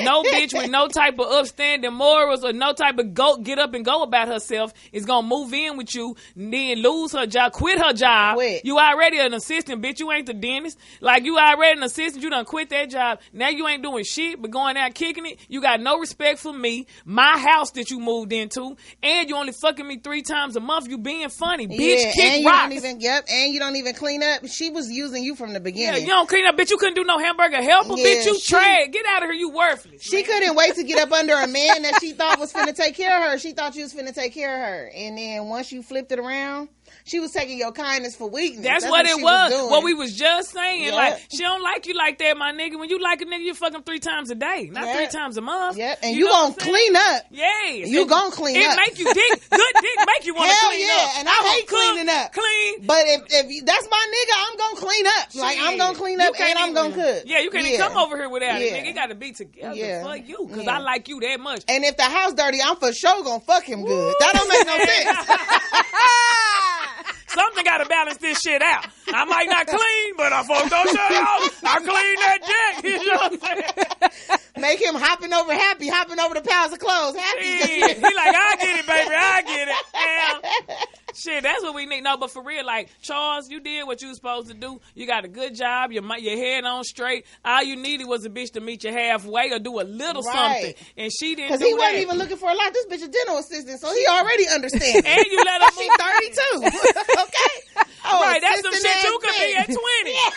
no bitch with no type of upstanding morals or no type of get up and go about herself is gonna move in with you and then lose her job, quit her job. Quit. You already an assistant, bitch. You ain't the dentist. Like, you already an assistant. You done quit that job. Now you ain't doing shit but going out kicking it. You got no respect for me, my house that you moved into, and you only fucking me 3 times a month. You being funny, bitch. Kick and rocks. And you don't even clean up. She was using you from the beginning. Yeah, you don't clean up, bitch. You couldn't do no hamburger helper, bitch. You trash. Get out of here. You worthless. She couldn't wait to get up under a man that she thought was finna take care of her. She thought you was finna take care of her. And then once you flipped it around, she was taking your kindness for weakness. That's what it was. Doing. What we was just saying. Yep. Like, she don't like you like that, my nigga. When you like a nigga, you fuck him 3 times a day, not 3 times a month. Yeah, and you gonna clean up. Yes. You gonna clean up. It make you good dick make you want to clean up. And I hate cleaning up. Clean. But if that's my nigga, I'm gonna clean up. Like, I'm gonna clean up and I'm gonna cook. Yeah, you can't even come over here without it, nigga. It gotta be together for you. Because I like you that much. And if the house dirty, I'm for sure gonna fuck him good. That don't make no sense. Something got to balance this shit out. I might not clean, but I fucked those shit out. I clean that dick. You know what I'm saying? Make him hopping over the piles of clothes. Happy. He like, I get it, baby. I get it. Shit, that's what we need. No, but for real, like, Charles, you did what you was supposed to do. You got a good job. Your head on straight. All you needed was a bitch to meet you halfway or do a little something. And she didn't do that. Because he wasn't even looking for a lot. This bitch a dental assistant, so he already understands. And you let her move. She's 32. Okay? Oh, right, that's some shit you could be at 20. Yeah.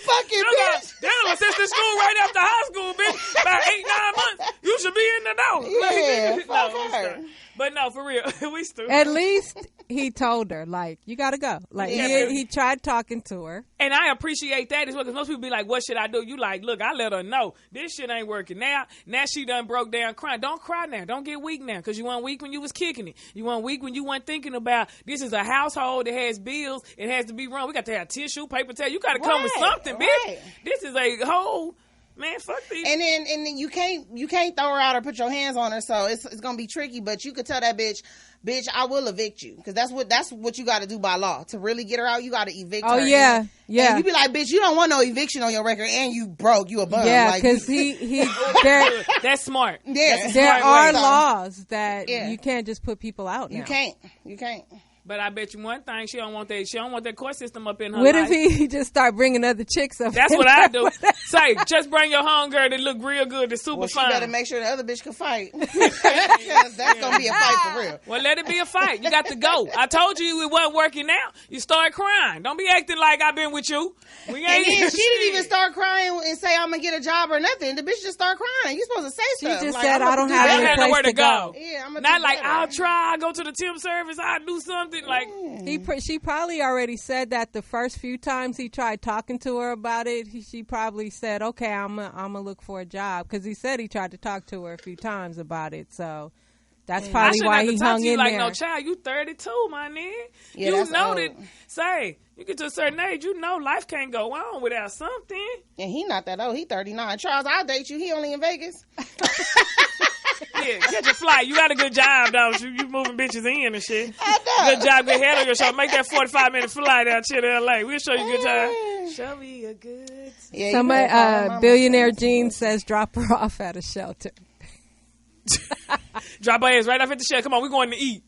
Fucking bitch. Dental assistant school right after high school, bitch. About 8-9 months. You should be in the door. Yeah, fuck her. But no, for real, we stupid. At least he told her, like, you got to go. Like, he tried talking to her. And I appreciate that as well, because most people be like, what should I do? You like, look, I let her know. This shit ain't working. Now she done broke down crying. Don't cry now. Don't get weak now, because you weren't weak when you was kicking it. You weren't weak when you weren't thinking about, this is a household that has bills. It has to be run. We got to have tissue, paper towel. You got to come with something, bitch. This is a whole... Man, fuck these. And then you can't throw her out or put your hands on her, so it's gonna be tricky. But you could tell that bitch, I will evict you, because that's what you got to do by law to really get her out. You got to evict her. Oh yeah, and you be like, bitch, you don't want no eviction on your record, and you broke, you a bum. Yeah, like, because that's smart. Yeah, there are laws that you can't just put people out now. You can't. But I bet you one thing, she don't want that court system up in her What life. if he just start bringing other chicks up? That's what I do. Say, just bring your homegirl that look real good, that's super fine. She better make sure the other bitch can fight. Because that's going to be a fight for real. Well, let it be a fight. You got to go. I told you it wasn't working out. You start crying. Don't be acting like I've been with you. And then she didn't even start crying and say, I'm going to get a job or nothing. The bitch just started crying. You supposed to say stuff. She just like, said, I don't have any place to go. Yeah, I'm not like, I'll try, I'll go to the temp service, I'll do something. Like, she probably already said that the first few times he tried talking to her about it. She probably said, okay, I'm gonna look for a job, because he said he tried to talk to her a few times about it. So that's probably why he hung in there. No, child, you 32, my nigga. Yeah, you know old. that. Say, you get to a certain age, you know life can't go on without something. And he not that old. He 39. Charles, I'll date you. He only in Vegas. Yeah, catch a flight. You got a good job, don't you? You moving bitches in and shit. I know. Good job, good head on your show. Make that 45-minute flight out here to LA. We'll show you a good time. Show me a good time. Yeah, somebody, Billionaire Jean says, drop her off at a shelter. Drop her ass right off at the shelter. Come on, we're going to eat.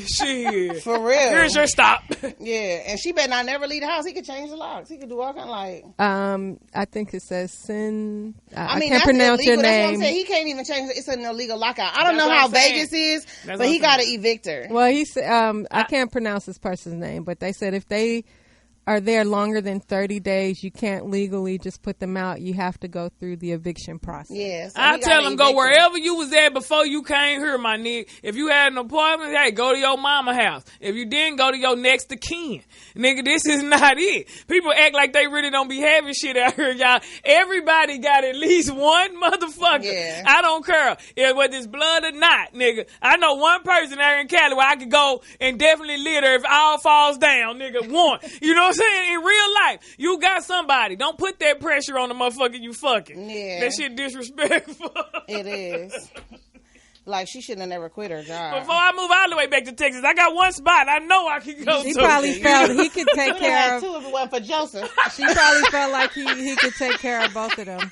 Shit. For real. Here's your stop. Yeah, and she better not never leave the house. He could change the locks. He could do all kind of like. I think it says sin. I can't that's pronounce illegal. your That's what I'm name. saying. He can't even change it. It's an illegal lockout. I don't know how Vegas is, but he got to evict her. Well, he said, I can't pronounce this person's name, but they said if they are there longer than 30 days, you can't legally just put them out. You have to go through the eviction process. Yeah, so I tell them, go wherever you was at before you came here, my nigga. If you had an appointment, hey, go to your mama house. If you didn't, go to your next of kin. Nigga, this is not it. People act like they really don't be having shit out here, y'all. Everybody got at least one motherfucker. Yeah. I don't care whether it's blood or not, nigga. I know one person out here in Cali where I could go and definitely live there if it all falls down, nigga. One. You know what I'm saying? In real life, you got somebody. Don't put that pressure on the motherfucker you fucking. Yeah. That shit disrespectful. It is. Like, she shouldn't have never quit her job. Before I move all the way back to Texas, I got one spot I know I can go to. He probably felt he could take care of. Two if it wasn't for Joseph. She probably felt like he could take care of both of them.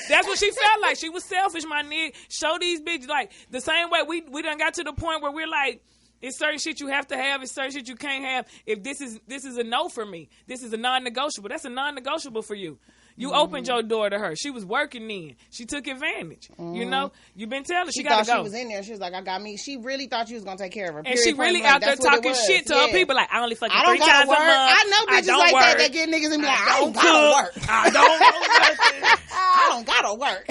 That's what she felt like. She was selfish, my nigga. Show these bitches, like, the same way we done got to the point where we're like, it's certain shit you have to have. It's certain shit you can't have. If this is a no for me. This is a non-negotiable. That's a non-negotiable for you. You opened your door to her. She was working then. She took advantage. You know? You've been telling her she got to go. She was in there. She was like, I got me. She really thought you was going to take care of her. And she really out there talking shit to her people. Like, I only fucking 3 times a month. I know bitches like work. that get niggas and be like, I don't gotta work. I don't know nothing. I don't gotta work.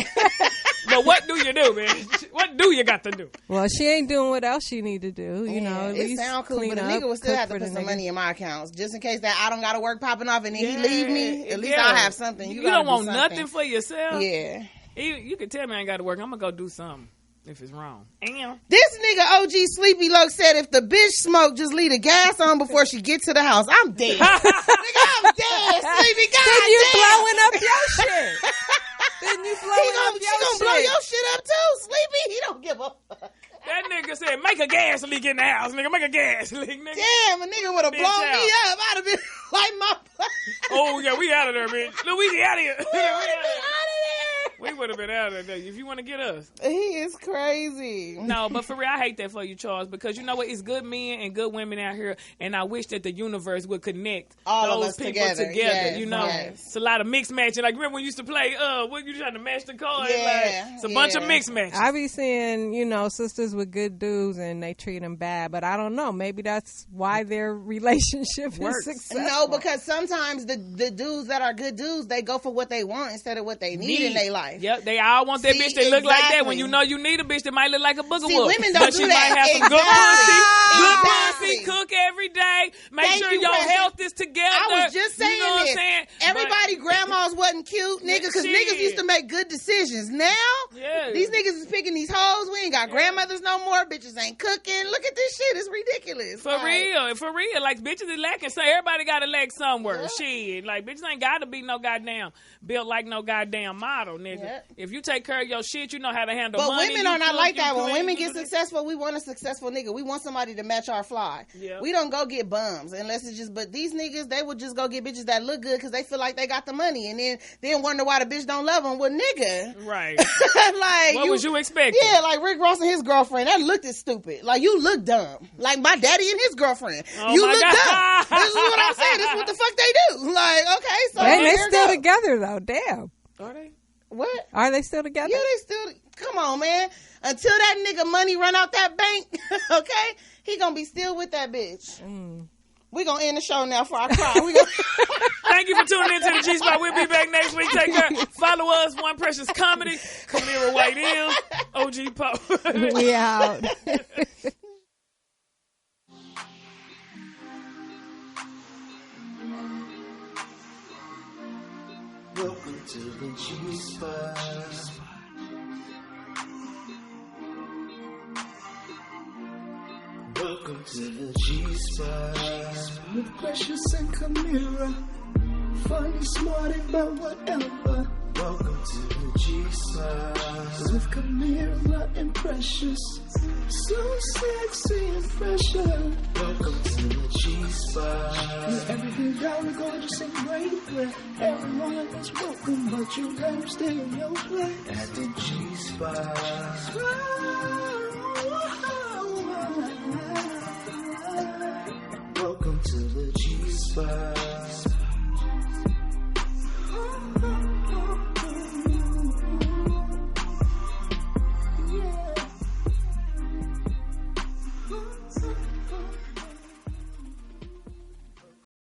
But what do you do, man? What do you got to do? Well, she ain't doing what else she need to do. You know, at it least sound cool, clean but a up, nigga would still have to cook put for some the money in my accounts just in case that I don't gotta work popping off and then he leave me. At least I'll have something. You don't want nothing for yourself. Yeah. You can tell me I ain't got to work. I'm gonna go do something if it's wrong. Damn. This nigga OG Sleepy Loke said if the bitch smoke, just leave the gas on before she get to the house. I'm dead. Nigga, I'm dead. Sleepy, God Then you damn. blowing up your shit. Then you blowing up your shit. She gonna blow your shit up too, Sleepy. He don't give a fuck. That nigga said, make a gas leak in the house, nigga. Make a gas leak, nigga. Damn, a nigga would have blown me up. I'd have been like my... Oh, yeah, we out of there, bitch. Louisiana. We out of there. We would have been out of there if you want to get us. He is crazy. No, but for real, I hate that for you, Charles, because you know what? It's good men and good women out here, and I wish that the universe would connect all those of us people together. Yes, you know, it's a lot of mix matching. Like remember when we used to play? What you trying to match the cards? It's a bunch of mix matches. I be seeing, sisters with good dudes and they treat them bad, but I don't know. Maybe that's why their relationship is successful. No, because sometimes the dudes that are good dudes, they go for what they want instead of what they need in their life. Yep, they all want that bitch that look like that. When you know you need a bitch that might look like a booger wolf. Women don't but do she that. might have some good pussy, cook every day, make sure your health is together. I was just saying this. Everybody grandmas wasn't cute, nigga, because niggas used to make good decisions. Now, these niggas is picking these hoes. We ain't got grandmothers no more. Bitches ain't cooking. Look at this shit. It's ridiculous. For real. Like, bitches is lacking. So everybody got a leg somewhere. Shit. Like, bitches ain't got to be no goddamn built like no goddamn model, nigga. If you take care of your shit, you know how to handle money. But women are not like that. When women get successful, we want a successful nigga. We want somebody to match our fly. We don't go get bums unless it's just, but these niggas, they would just go get bitches that look good because they feel like they got the money and then wonder why the bitch don't love them. Well, nigga. Right. Like, what was you expecting? Yeah, like Rick Ross and his girlfriend. That looked as stupid. Like, you look dumb. Like my daddy and his girlfriend. You look dumb. This is what I'm saying. This is what the fuck they do. Like, okay, so they still together though. Damn. Are they? What? Are they still together? Yeah, they still. Come on, man. Until that nigga money run out that bank, okay, he gonna be still with that bitch. We gonna end the show now for our cry. Thank you for tuning in to the G-Spot. We'll be back next week. Take care. Follow us, One Precious Comedy, Kamira White Hills, OG Poe. We out. Welcome to the G-Spot. Welcome to the G-Spot. With Precious and Kamira. Funny, smart, about whatever. Welcome to the G-Spot. With Kamira and Precious. So sexy and pressure. Welcome to the G-Spot. With everything down, gorgeous and great. Where everyone is welcome, but you gotta stay in your place. At the G-Spot.